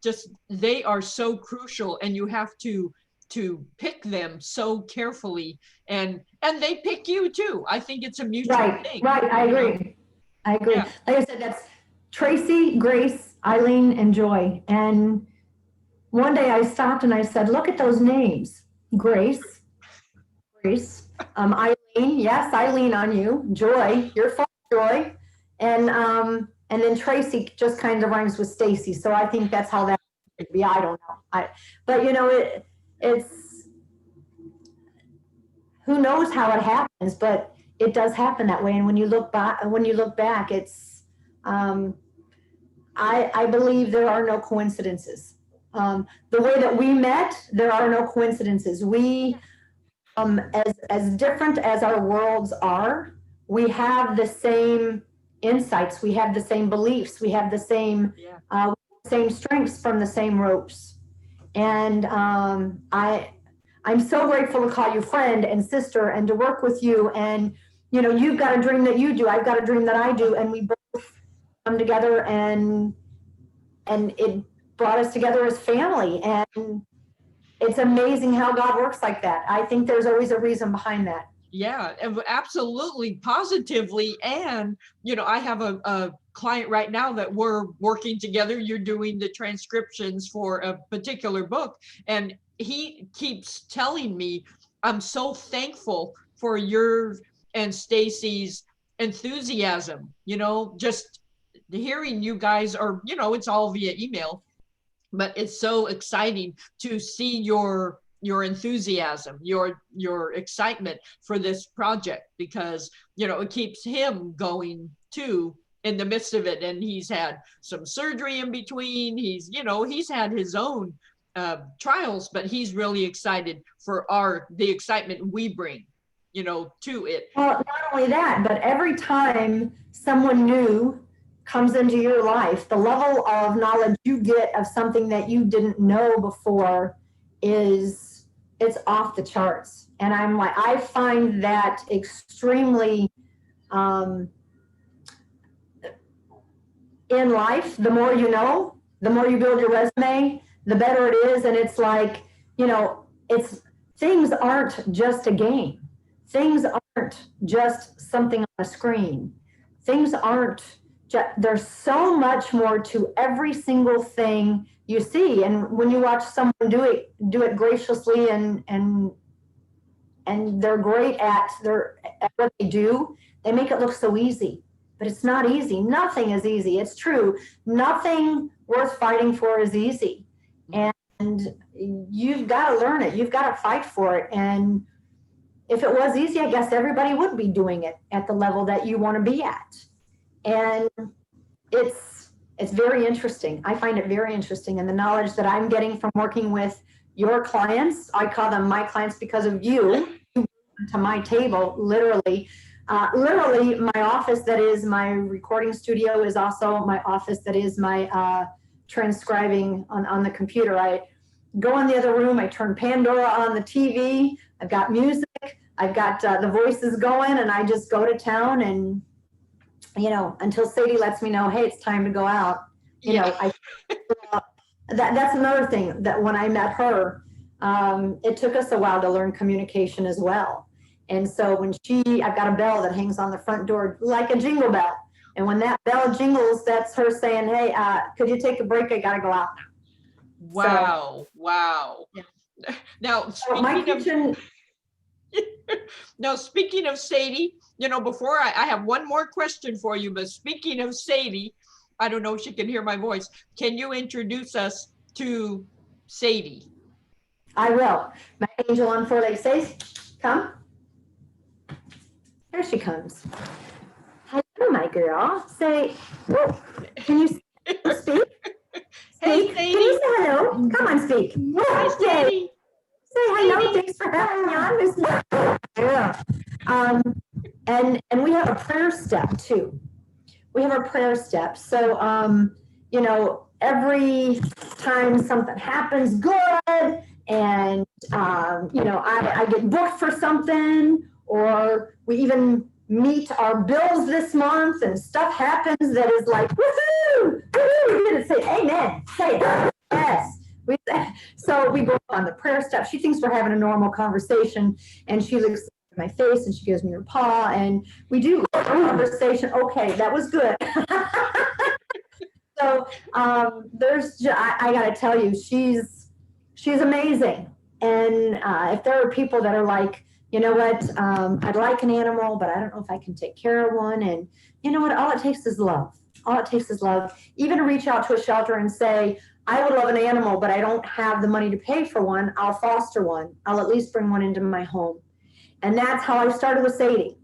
B: just they are so crucial, and you have to pick them so carefully, and they pick you too. I think it's a mutual thing.
A: Right. I agree. Yeah. Like I said, that's Tracy, Grace, Eileen, and Joy. And one day I stopped and I said, look at those names. Grace, Eileen, yes, I lean on you. Joy, you're full of joy. And then Tracy just kind of rhymes with Stacey. So I think that's how that maybe, I don't know. But you know, it's, who knows how it happens, but it does happen that way. And when you look back, it's, I believe there are no coincidences. The way that we met, there are no coincidences. We, as different as our worlds are, we have the same insights, we have the same beliefs, we have the same, same strengths from the same ropes. And I'm so grateful to call you friend and sister and to work with you. And, you know, you've got a dream that you do, I've got a dream that I do, and we both come together, and it brought us together as family. And it's amazing how God works like that. I think there's always a reason behind that.
B: Yeah, absolutely, positively. And, you know, I have a client right now that we're working together. You're doing the transcriptions for a particular book. And he keeps telling me, I'm so thankful for your and Stacey's enthusiasm, you know, just hearing you guys are, you know, it's all via email, but it's so exciting to see your enthusiasm, your excitement for this project, because, you know, it keeps him going too in the midst of it. And he's had some surgery in between. He's, you know, he's had his own trials, but he's really excited for the excitement we bring, you know, to it.
A: Well, not only that, but every time someone new comes into your life, the level of knowledge you get of something that you didn't know before it's off the charts. And I'm like, I find that extremely, in life, the more you know, the more you build your resume, the better it is. And it's like, you know, things aren't just a game. Things aren't just something on a screen. Things aren't there's so much more to every single thing you see. And when you watch someone do it graciously and they're great at what they do, they make it look so easy. But it's not easy. Nothing is easy. It's true. Nothing worth fighting for is easy. And you've got to learn it. You've got to fight for it. And if it was easy, I guess everybody would be doing it at the level that you want to be at. And it's very interesting. I find it very interesting. And the knowledge that I'm getting from working with your clients, I call them my clients because of you, to my table, literally. Literally, my office that is my recording studio is also my office that is my transcribing on the computer. I go in the other room, I turn Pandora on the TV, I've got music, I've got the voices going, and I just go to town, and you know, until Sadie lets me know, hey, it's time to go out. You know, that's another thing, that when I met her, it took us a while to learn communication as well. And so when I've got a bell that hangs on the front door like a jingle bell. And when that bell jingles, that's her saying, hey, could you take a break? I got to go out now.
B: Wow. So, wow. Yeah. Now, speaking of Sadie, you know, before I have one more question for you, but speaking of Sadie, I don't know if she can hear my voice. Can you introduce us to Sadie?
A: I will. My angel on 4 legs says, come. There she comes. Hello, my girl. Say, oh, can you speak?
B: Hey, Sadie.
A: Can you say hello? Come on, speak.
B: Hi, Sadie.
A: Say hello. Thanks for having me on this morning. Yeah. And we have a prayer step too. We have a prayer step. So, you know, every time something happens good, and you know, I get booked for something, or we even meet our bills this month, and stuff happens that is like, woohoo, woohoo. We didn't say amen. Say it. Yes. So we go on the prayer step. She thinks we're having a normal conversation, and she looks at my face and she gives me her paw, and we do a conversation. Okay, that was good. So I got to tell you, she's amazing. And if there are people that are like, you know what, I'd like an animal, but I don't know if I can take care of one. And you know what, all it takes is love. All it takes is love. Even to reach out to a shelter and say, I would love an animal, but I don't have the money to pay for one. I'll foster one. I'll at least bring one into my home. And that's how I started with Sadie.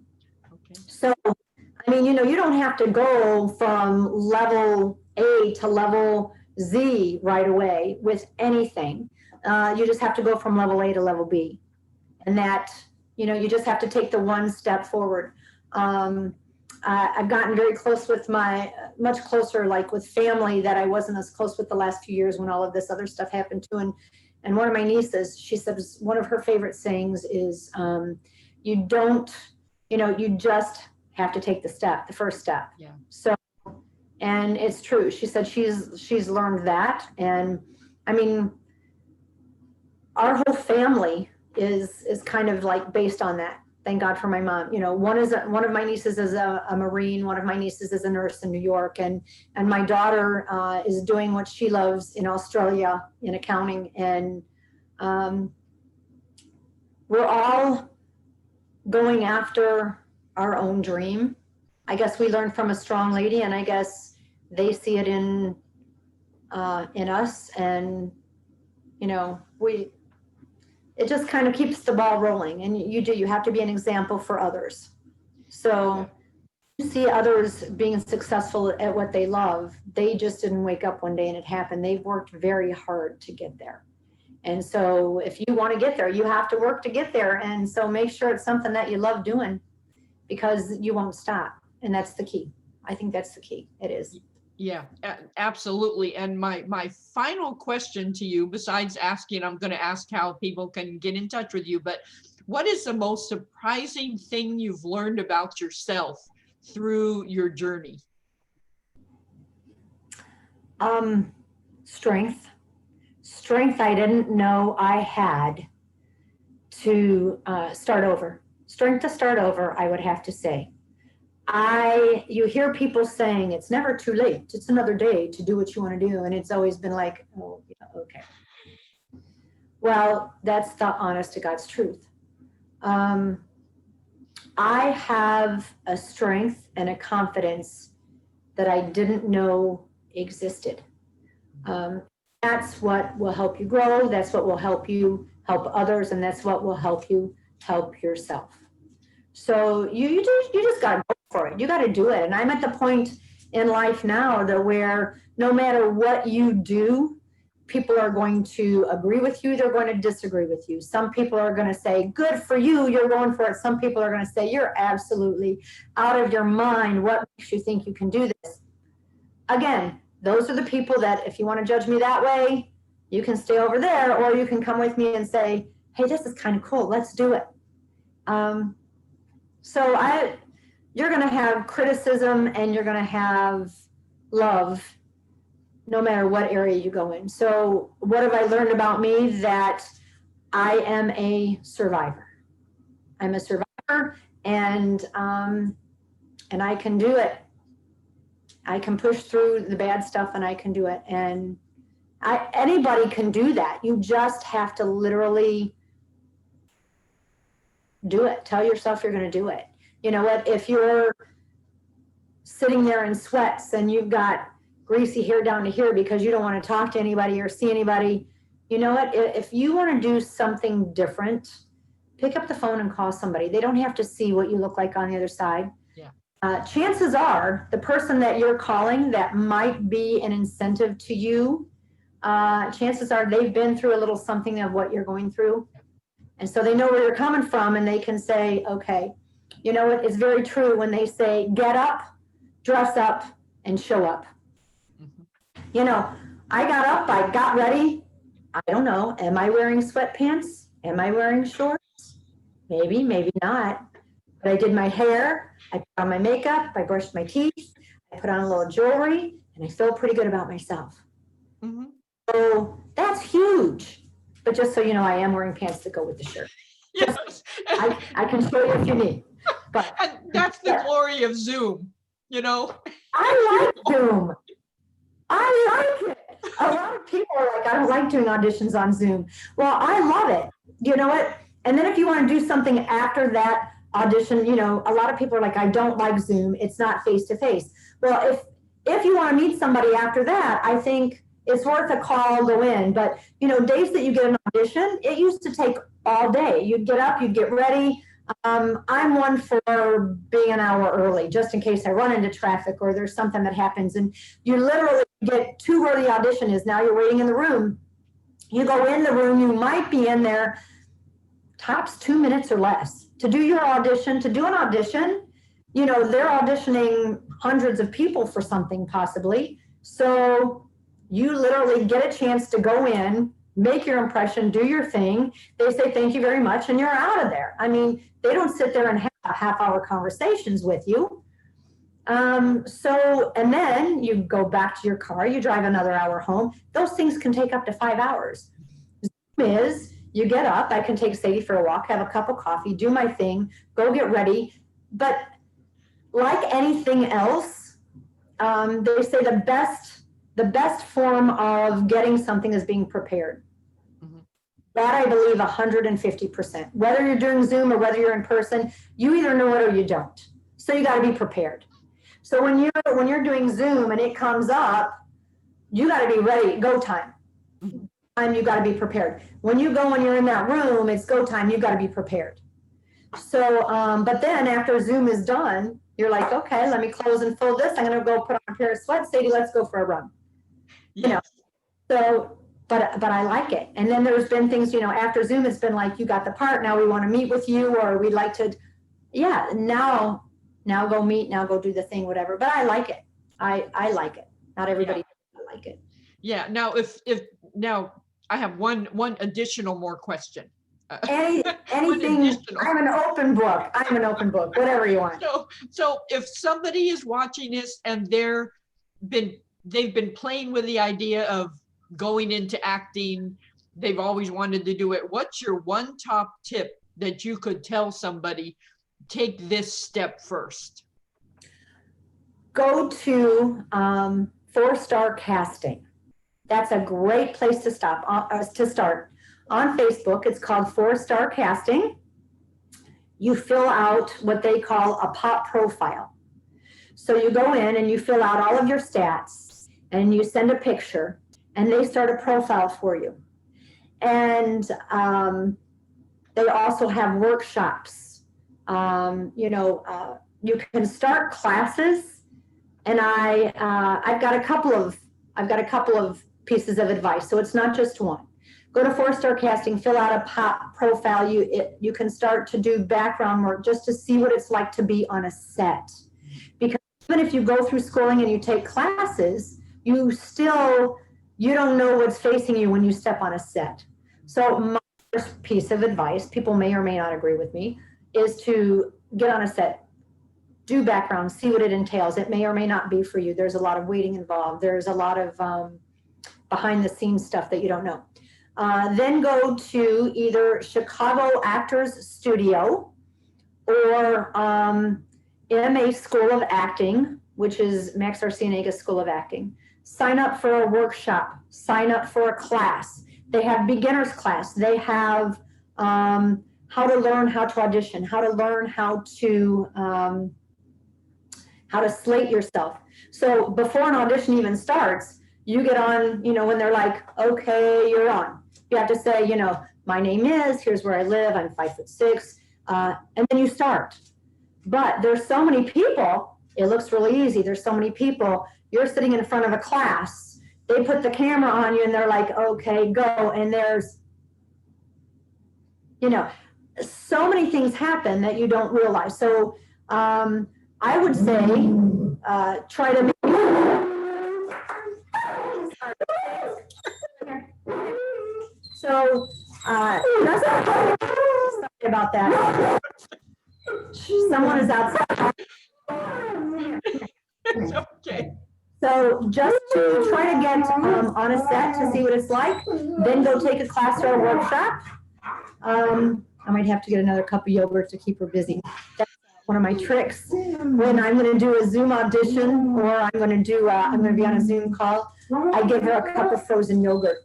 B: Okay.
A: So, I mean, you don't have to go from level A to level Z right away with anything. You just have to go from level A to level B. And that, you just have to take the one step forward. I've gotten very close with much closer, like with family that I wasn't as close with the last few years when all of this other stuff happened too. And one of my nieces, she says one of her favorite sayings is, you just have to take the first step.
B: Yeah.
A: So, and it's true. She said she's learned that. And I mean, our whole family is kind of like based on that. Thank God for my mom. One of my nieces is a Marine. One of my nieces is a nurse in New York, and my daughter is doing what she loves in Australia in accounting. And we're all going after our own dream. I guess we learned from a strong lady, and I guess they see it in us, and it just kind of keeps the ball rolling. And you have to be an example for others. So you see others being successful at what they love. They just didn't wake up one day and it happened. They've worked very hard to get there. And so if you want to get there, you have to work to get there. And so make sure it's something that you love doing, because you won't stop. And that's the key. I think that's the key. It is.
B: Yeah, absolutely. And my final question to you, besides asking, I'm going to ask how people can get in touch with you, but what is the most surprising thing you've learned about yourself through your journey?
A: Strength I didn't know I had to start over. Strength to start over, I would have to say. You hear people saying it's never too late. It's another day to do what you want to do. And it's always been like, oh, yeah, okay. Well, that's the honest to God's truth. I have a strength and a confidence that I didn't know existed. That's what will help you grow. That's what will help you help others. And that's what will help you help yourself. So you just got to go for it. You got to do it. And I'm at the point in life now where no matter what you do, people are going to agree with you. They're going to disagree with you. Some people are going to say, good for you, you're going for it. Some people are going to say, you're absolutely out of your mind. What makes you think you can do this? Again, those are the people that if you want to judge me that way, you can stay over there, or you can come with me and say, hey, this is kind of cool. Let's do it. So you're going to have criticism and you're going to have love no matter what area you go in. So what have I learned about me? That I am a survivor. I'm a survivor, and I can do it. I can push through the bad stuff, and I can do it. And anybody can do that. You just have to literally do it. Tell yourself you're going to do it. You know what? If you're sitting there in sweats and you've got greasy hair down to here because you don't want to talk to anybody or see anybody, you know what? If you want to do something different, pick up the phone and call somebody. They don't have to see what you look like on the other side. Yeah. Chances are the person that you're calling that might be an incentive to you, chances are they've been through a little something of what you're going through. And so they know where you're coming from, and they can say, okay, you know what? It's very true when they say, get up, dress up, and show up. Mm-hmm. You know, I got up, I got ready. I don't know. Am I wearing sweatpants? Am I wearing shorts? Maybe, maybe not. But I did my hair, I put on my makeup, I brushed my teeth, I put on a little jewelry, and I feel pretty good about myself. Mm-hmm. So that's huge. But just so you know, I am wearing pants that go with the shirt.
B: Yes.
A: I can show you if you need. But
B: and that's the glory of Zoom, you know.
A: I like Zoom. I like it. A lot of people are like, I don't like doing auditions on Zoom. Well, I love it. You know what? And then if you want to do something after that audition, you know, a lot of people are like, I don't like Zoom. It's not face-to-face. Well, if you want to meet somebody after that, I think it's worth a call, go in. But, days that you get an audition, it used to take all day. You'd get up, you'd get ready. I'm one for being an hour early, just in case I run into traffic or there's something that happens. And you literally get to where the audition is. Now you're waiting in the room. You go in the room, you might be in there tops 2 minutes or less to do your audition. To do an audition, they're auditioning hundreds of people for something possibly. So you literally get a chance to go in, make your impression, do your thing. They say, thank you very much, and you're out of there. I mean, they don't sit there and have half-hour conversations with you. And then you go back to your car, you drive another hour home. Those things can take up to 5 hours. Zoom is, you get up, I can take Sadie for a walk, have a cup of coffee, do my thing, go get ready. But like anything else, they say the best form of getting something is being prepared. Mm-hmm. That I believe 150%. Whether you're doing Zoom or whether you're in person, you either know it or you don't. So you got to be prepared. So when you're doing Zoom and it comes up, you got to be ready. Go time. Mm-hmm. And you got to be prepared. When you're in that room, it's go time. You got to be prepared. So, but then after Zoom is done, you're like, okay, let me close and fold this. I'm going to go put on a pair of sweats. Sadie, let's go for a run. Yes. So, but I like it. And then there's been things, after Zoom, it's been like, you got the part. Now we want to meet with you, or we'd like to, now go meet, now go do the thing, whatever. But I like it. I like it. Not everybody like it.
B: Yeah. Now, now I have one additional more question.
A: Anything. I'm an open book. Whatever you want.
B: So if somebody is watching this and they've been playing with the idea of going into acting, they've always wanted to do it. What's your one top tip that you could tell somebody, take this step first?
A: Go to 4-Star Casting. That's a great place to start. On Facebook, it's called 4-Star Casting. You fill out what they call a pop profile. So you go in and you fill out all of your stats and you send a picture and they start a profile for you. And they also have workshops. You can start classes, and I've got a couple of pieces of advice. So it's not just one. Go to 4-Star Casting, fill out a pop profile. You can start to do background work just to see what it's like to be on a set. Because even if you go through schooling and you take classes, you don't know what's facing you when you step on a set. So my first piece of advice, people may or may not agree with me, is to get on a set, do background, see what it entails. It may or may not be for you. There's a lot of waiting involved. There's a lot of behind the scenes stuff that you don't know. Then go to either Chicago Actors Studio or MA School of Acting, which is Max Arciniega's School of Acting. Sign up for a workshop. Sign up for a class. They have beginner's class. They have how to learn how to audition, how to learn how to slate yourself. So before an audition even starts, you get on, when they're like, okay, you're on. You have to say, my name is, here's where I live, I'm 5'6", and then you start. But there's so many people, it looks really easy. There's so many people, you're sitting in front of a class, they put the camera on you and they're like, okay, go. And there's, so many things happen that you don't realize. So I would say, try to make So, sorry about that. Someone is outside.
B: It's okay.
A: So just to try to get on a set to see what it's like, then go take a class or a workshop. I might have to get another cup of yogurt to keep her busy. That's one of my tricks. When I'm going to do a Zoom audition or I'm going to be on a Zoom call, I give her a cup of frozen yogurt.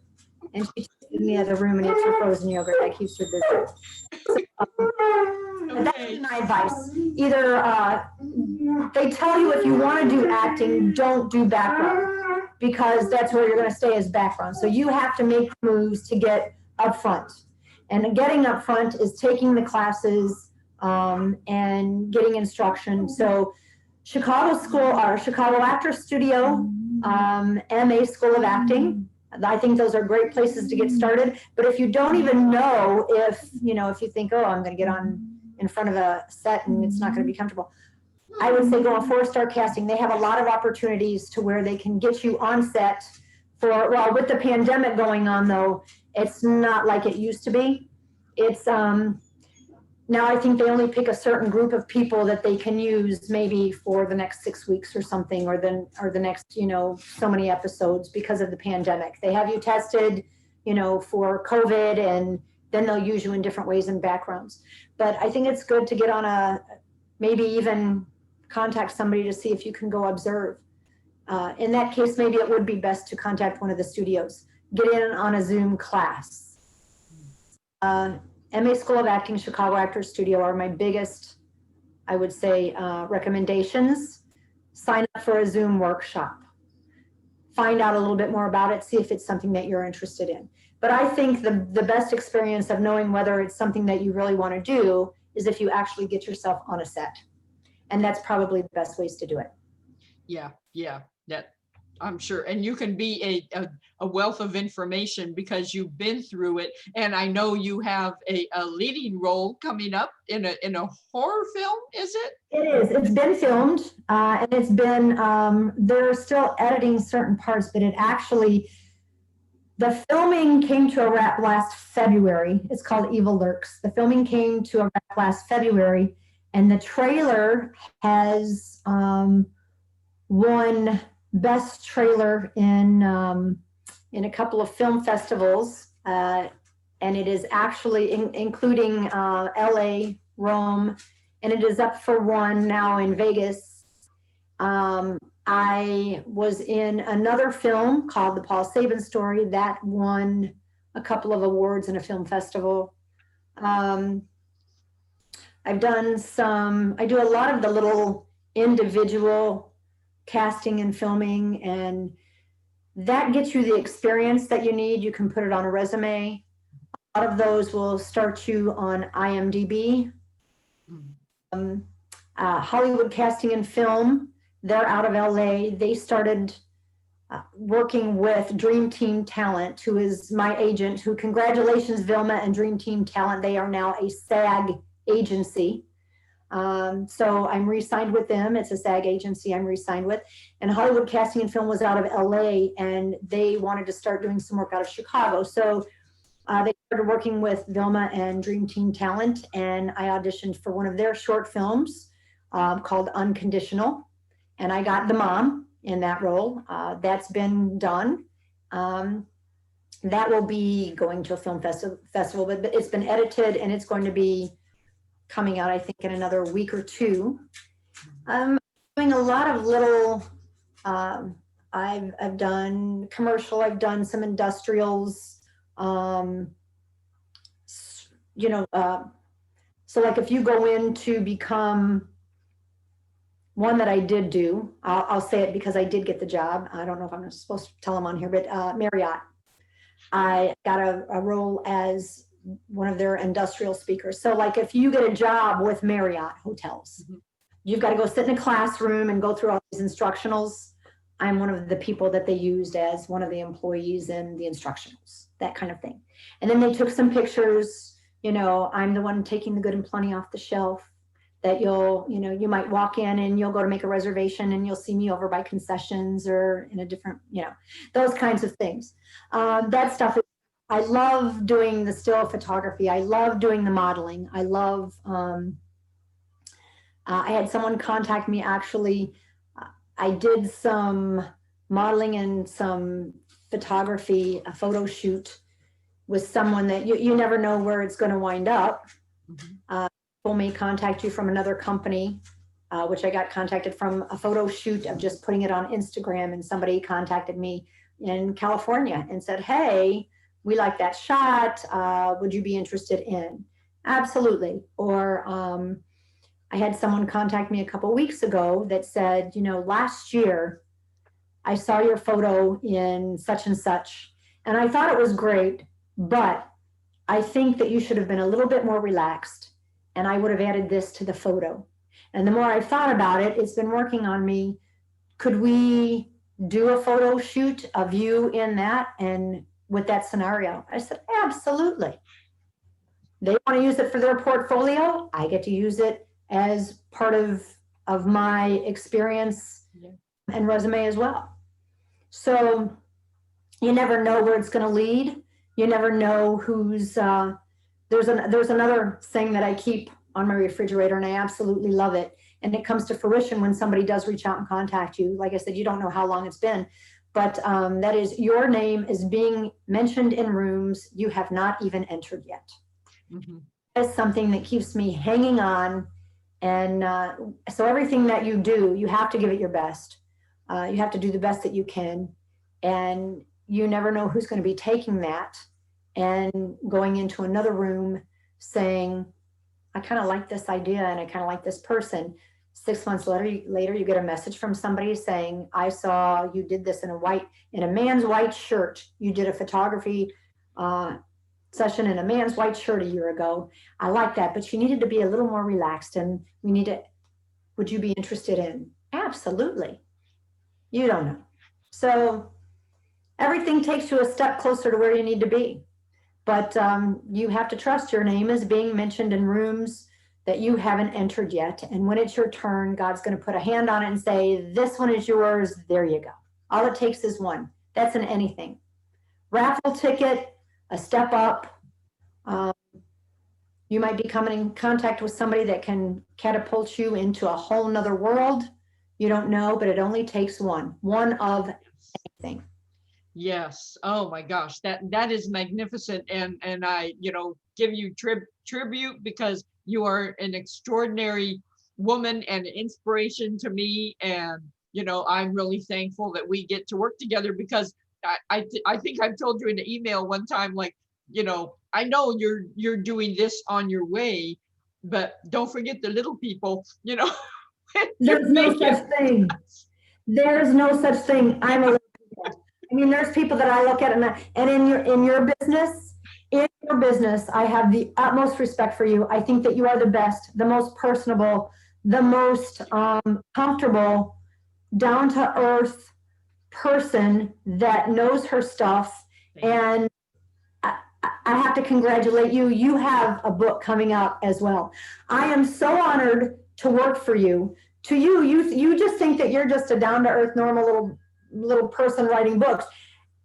A: And she takes in the other room and eats her frozen yogurt. That keeps her busy. So, that would be my advice. Either they tell you if you want to do acting, don't do background, because that's where you're going to stay as background. So you have to make moves to get up front. And getting up front is taking the classes and getting instruction. So Chicago Actors Studio, MA School of Acting. I think those are great places to get started. But if you don't even know if you think, oh, I'm going to get on in front of a set and it's not going to be comfortable, I would say go on 4-Star Casting. They have a lot of opportunities to where they can get you on set well, with the pandemic going on though, it's not like it used to be. It's, now I think they only pick a certain group of people that they can use maybe for the next 6 weeks or something, or the next, so many episodes because of the pandemic. They have you tested, for COVID, and then they'll use you in different ways and backgrounds. But I think it's good to get on maybe even contact somebody to see if you can go observe. In that case, maybe it would be best to contact one of the studios. Get in on a Zoom class. MA School of Acting, Chicago Actors Studio are my biggest, I would say, recommendations. Sign up for a Zoom workshop. Find out a little bit more about it, see if it's something that you're interested in. But I think the best experience of knowing whether it's something that you really want to do is if you actually get yourself on a set. And that's probably the best ways to do it.
B: Yeah, that I'm sure. And you can be a wealth of information because you've been through it. And I know you have a leading role coming up in a horror film, is it?
A: It is. It's been filmed, and it's been, they're still editing certain parts, but the filming came to a wrap last February. It's called Evil Lurks. The filming came to a wrap last February, and the trailer has won Best Trailer in a couple of film festivals, and it is actually including LA, Rome, and it is up for one now in Vegas. I was in another film called The Paul Sabin Story that won a couple of awards in a film festival. I do a lot of the little individual casting and filming, and that gets you the experience that you need. You can put it on a resume. A lot of those will start you on IMDb. Hollywood Casting and Film, they're out of LA. They started working with Dream Team Talent, who is my agent, who, congratulations, Vilma and Dream Team Talent. They are now a SAG agency. So I'm re-signed with them. It's a SAG agency I'm re-signed with. And Hollywood Casting and Film was out of LA, and they wanted to start doing some work out of Chicago. So they started working with Vilma and Dream Team Talent, and I auditioned for one of their short films called Unconditional. And I got the mom in that role. That's been done. That will be going to a film festival, but it's been edited and it's going to be coming out, I think, in another week or two. I'm doing a lot of little, I've done commercial, I've done some industrials, so like if you go in to become, one that I did do, I'll say it because I did get the job. I don't know if I'm supposed to tell them on here, but Marriott. I got a role as one of their industrial speakers. So like if you get a job with Marriott hotels, you've got to go sit in a classroom and go through all these instructionals. I'm one of the people that they used as one of the employees in the instructionals, that kind of thing. And then they took some pictures. I'm the one taking the good and plenty off the shelf that you might walk in and you'll go to make a reservation and you'll see me over by concessions or in a different, those kinds of things. That stuff, I love doing the still photography. I love doing the modeling. I love, I had someone contact me, actually. I did some modeling and some photography, a photo shoot with someone that you never know where it's going to wind up. People may contact you from another company, which I got contacted from a photo shoot of just putting it on Instagram, and somebody contacted me in California and said, hey, we like that shot. Would you be interested in? Absolutely. Or I had someone contact me a couple weeks ago that said, last year I saw your photo in such and such, and I thought it was great, but I think that you should have been a little bit more relaxed, and I would have added this to the photo. And the more I thought about it, it's been working on me. Could we do a photo shoot of you in that and with that scenario? I said, absolutely. They want to use it for their portfolio. I get to use it as part of my experience and resume as well. So you never know where it's going to lead. You never know who's, there's another thing that I keep on my refrigerator, and I absolutely love it. And it comes to fruition when somebody does reach out and contact you. Like I said, you don't know how long it's been, but that is, your name is being mentioned in rooms you have not even entered yet. Mm-hmm. That's something that keeps me hanging on. And so everything that you do, you have to give it your best. You have to do the best that you can. And you never know who's going to be taking that and going into another room saying, I kind of like this idea and I kind of like this person. 6 months later, you get a message from somebody saying, I saw you did this in a man's white shirt. You did a photography session in a man's white shirt a year ago. I like that, but you needed to be a little more relaxed, and would you be interested in? Absolutely. You don't know. So everything takes you a step closer to where you need to be. But you have to trust your name is being mentioned in rooms that you haven't entered yet. And when it's your turn, God's going to put a hand on it and say, this one is yours. There you go. All it takes is one. That's in anything. Raffle ticket, a step up. You might be coming in contact with somebody that can catapult you into a whole nother world. You don't know, but it only takes one of anything.
B: Yes. Oh my gosh, that is magnificent. And I, give you tribute because you are an extraordinary woman and an inspiration to me. And, I'm really thankful that we get to work together, because I think I've told you in the email one time, like, I know you're doing this on your way, but don't forget the little people,
A: There's no such thing. There's no such thing. I'm a little people. I mean, there's people that I look at and in your business, I have the utmost respect for you. I think that you are the best, the most personable, the most comfortable, down to earth person that knows her stuff. And I have to congratulate you. You have a book coming out as well. I am so honored to work for you. To you just think that you're just a down to earth, normal little person writing books.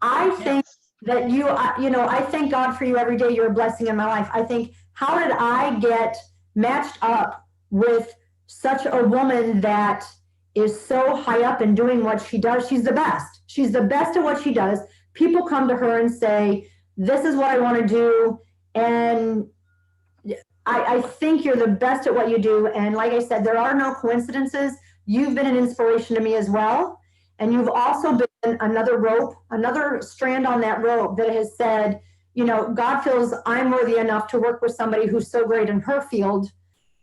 A: I think that I thank God for you every day. You're a blessing in my life. I think, how did I get matched up with such a woman that is so high up and doing what she does? She's the best. She's the best at what she does. People come to her and say, this is what I want to do. And I think you're the best at what you do. And like I said, there are no coincidences. You've been an inspiration to me as well. And you've also been another strand on that rope that has said, God feels I'm worthy enough to work with somebody who's so great in her field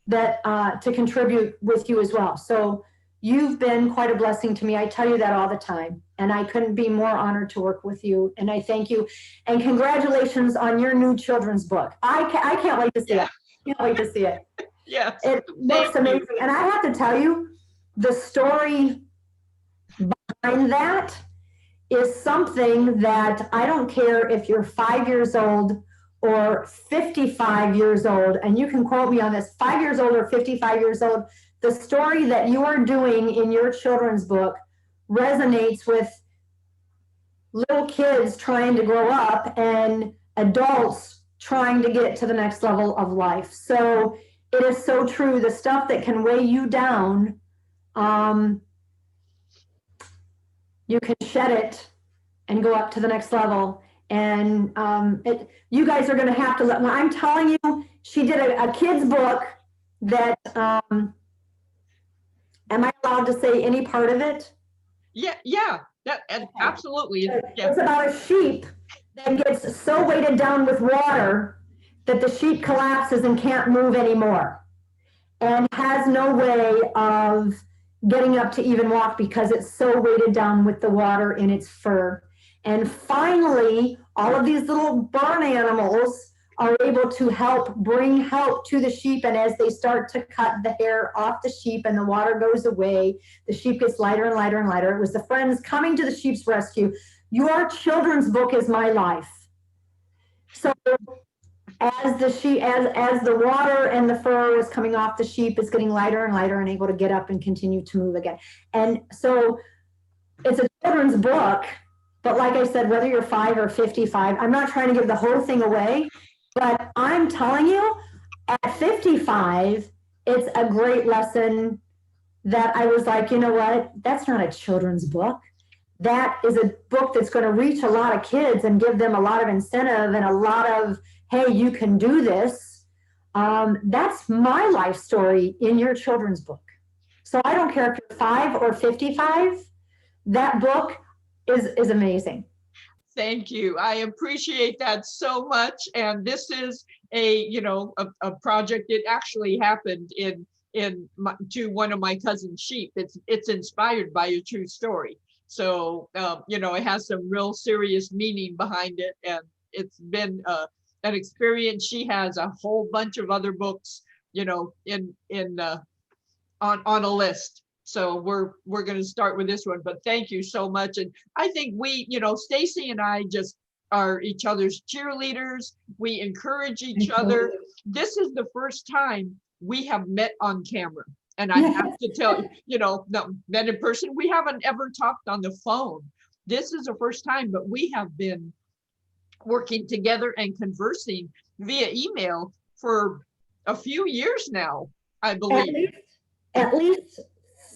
A: that to contribute with you as well. So you've been quite a blessing to me. I tell you that all the time. And I couldn't be more honored to work with you. And I thank you. And congratulations on your new children's book. I can't wait to see it. Can't wait to see it.
B: Yes.
A: It looks amazing. And I have to tell you, the story behind that is something that I don't care if you're 5 years old or 55 years old, and you can quote me on this, 5 years old or 55 years old, the story that you are doing in your children's book resonates with little kids trying to grow up and adults trying to get to the next level of life. So it is so true. The stuff that can weigh you down, you can shed it and go up to the next level. And you guys are going to have to when I'm telling you, she did a kid's book that, am I allowed to say any part of it?
B: Yeah, that absolutely.
A: It's about a sheep that gets so weighted down with water that the sheep collapses and can't move anymore and has no way of getting up to even walk because it's so weighted down with the water in its fur. And finally, all of these little barn animals are able to bring help to the sheep. And as they start to cut the hair off the sheep and the water goes away, the sheep gets lighter and lighter and lighter. It was the friends coming to the sheep's rescue. Your children's book is my life. So as the water and the fur is coming off the sheep, it's getting lighter and lighter and able to get up and continue to move again. And so it's a children's book, but like I said, whether you're 5 or 55, I'm not trying to give the whole thing away, but I'm telling you, at 55, it's a great lesson that I was like, you know what? That's not a children's book. That is a book that's going to reach a lot of kids and give them a lot of incentive and a lot of, hey, you can do this. That's my life story in your children's book. So I don't care if you're 5 or 55, that book is amazing.
B: Thank you. I appreciate that so much. And this is a project. It actually happened to one of my cousin's sheep. It's inspired by a true story. So, it has some real serious meaning behind it. And it's been an experience. She has a whole bunch of other books, on a list. So we're going to start with this one, but thank you so much. And I think Stacey and I just are each other's cheerleaders. We encourage each other. This is the first time we have met on camera. And I have to tell you, met in person. We haven't ever talked on the phone. This is the first time, but we have been working together and conversing via email for a few years now, I believe.
A: At least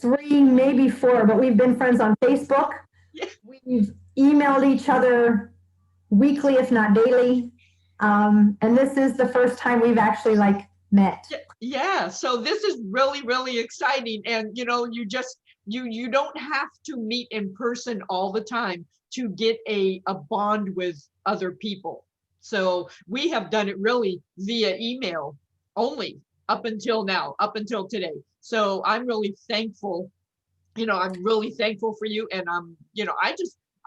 A: 3, maybe 4, but we've been friends on Facebook.
B: Yeah.
A: We've emailed each other weekly, if not daily. And this is the first time we've actually met.
B: Yeah. So this is really, really exciting. And, you don't have to meet in person all the time to get a bond with other people. So we have done it really via email only up until now, up until today. So I'm really thankful. I'm really thankful for you. And I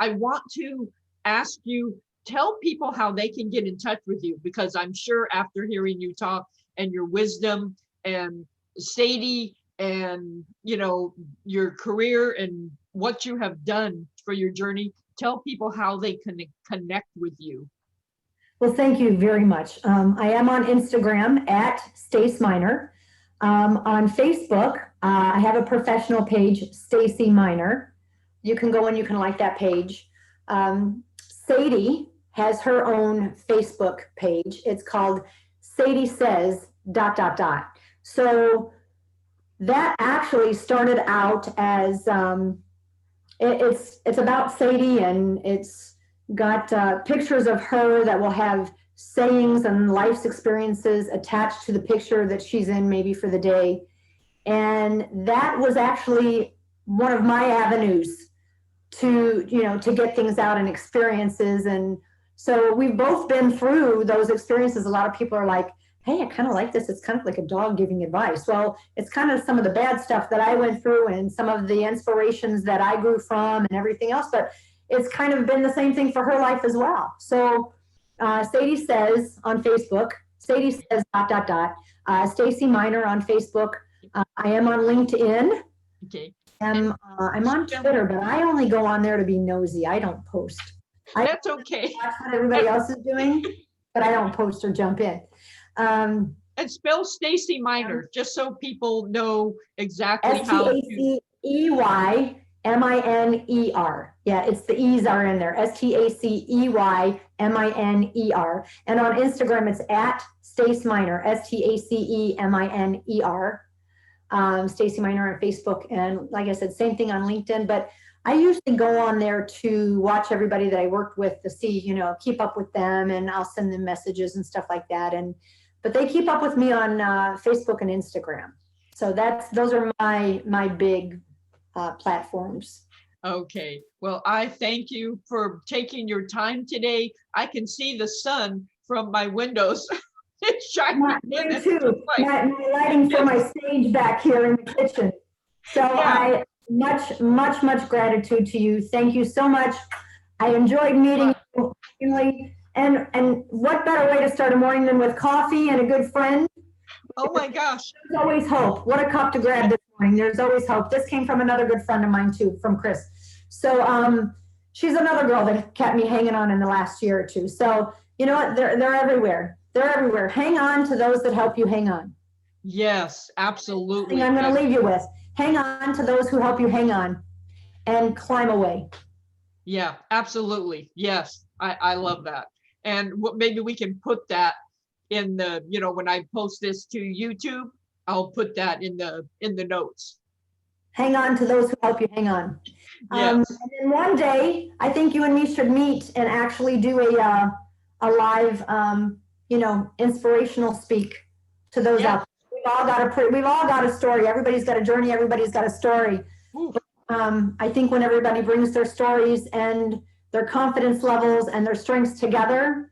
B: want to ask you, tell people how they can get in touch with you, because I'm sure after hearing you talk and your wisdom and Sadie and, your career and what you have done for your journey, tell people how they can connect with you.
A: Well, thank you very much. I am on Instagram at Stacey Miner. On Facebook, I have a professional page, Stacey Miner. You can go and you can like that page. Sadie has her own Facebook page. It's called Sadie Says ... So that actually started out as it's about Sadie, and it's got pictures of her that will have sayings and life's experiences attached to the picture that she's in, maybe for the day. And that was actually one of my avenues to get things out and experiences. And so we've both been through those experiences. A lot of people are like, hey, I kind of like this. It's kind of like a dog giving advice. Well, it's kind of some of the bad stuff that I went through and some of the inspirations that I grew from and everything else, but it's kind of been the same thing for her life as well. So Sadie Says on Facebook, Sadie Says ... Stacey Miner on Facebook. I am on LinkedIn.
B: Okay.
A: I'm on Twitter, but I only go on there to be nosy. I don't post.
B: That's okay.
A: That's what everybody else is doing, but I don't post or jump in.
B: And spell Stacey Miner, just so people know exactly how to.
A: STACEYMINER. Yeah, it's the E's are in there. STACEYMINER. And on Instagram, it's at Stacey Miner, STACEMINER. Stacey Miner on Facebook. And like I said, same thing on LinkedIn. But I usually go on there to watch everybody that I worked with to see, keep up with them, and I'll send them messages and stuff like that. But they keep up with me on Facebook and Instagram. So those are my big platforms.
B: Okay. Well, I thank you for taking your time today. I can see the sun from my windows. It's shining in.
A: Me
B: It's
A: too.
B: just like,
A: My lighting for my stage back here in the kitchen. So
B: yeah.
A: much gratitude to you. Thank you so much. I enjoyed meeting you. Really. And what better way to start a morning than with coffee and a good friend?
B: Oh my gosh.
A: There's always hope. What a cup to grab this morning. There's always hope. This came from another good friend of mine too, from Chris. So she's another girl that kept me hanging on in the last year or two. So you know what? They're everywhere. They're everywhere. Hang on to those that help you hang on.
B: Yes, absolutely.
A: I'm going to leave you with. Hang on to those who help you hang on and climb away.
B: Yeah, absolutely. Yes, I love that. And what maybe we can put that in the, when I post this to YouTube, I'll put that in the notes.
A: Hang on to those who help you hang on.
B: Yes.
A: And then one day, I think you and me should meet and actually do a live, inspirational speak to those
B: Yeah.
A: out there. We've all got a story. Everybody's got a journey. Everybody's got a story. I think when everybody brings their stories and their confidence levels and their strengths together,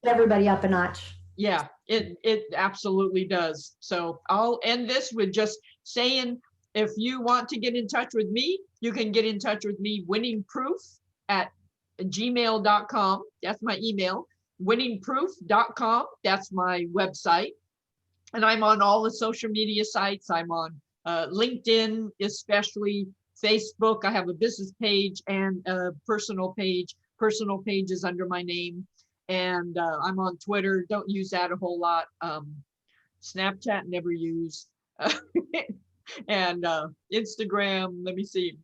A: everybody up a notch.
B: Yeah, it absolutely does. So I'll end this with just saying, if you want to get in touch with me, you can get in touch with me, winningproof@gmail.com. That's my email. Winningproof.com. That's my website. And I'm on all the social media sites. I'm on LinkedIn, especially Facebook. I have a business page and a personal page. Personal page is under my name. And I'm on Twitter. Don't use that a whole lot. Snapchat, never use. And Instagram, let me see.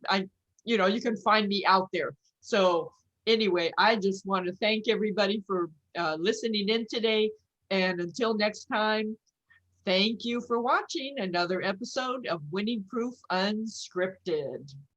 B: You can find me out there. So anyway, I just want to thank everybody for listening in today. And until next time, thank you for watching another episode of Winning Proof Unscripted.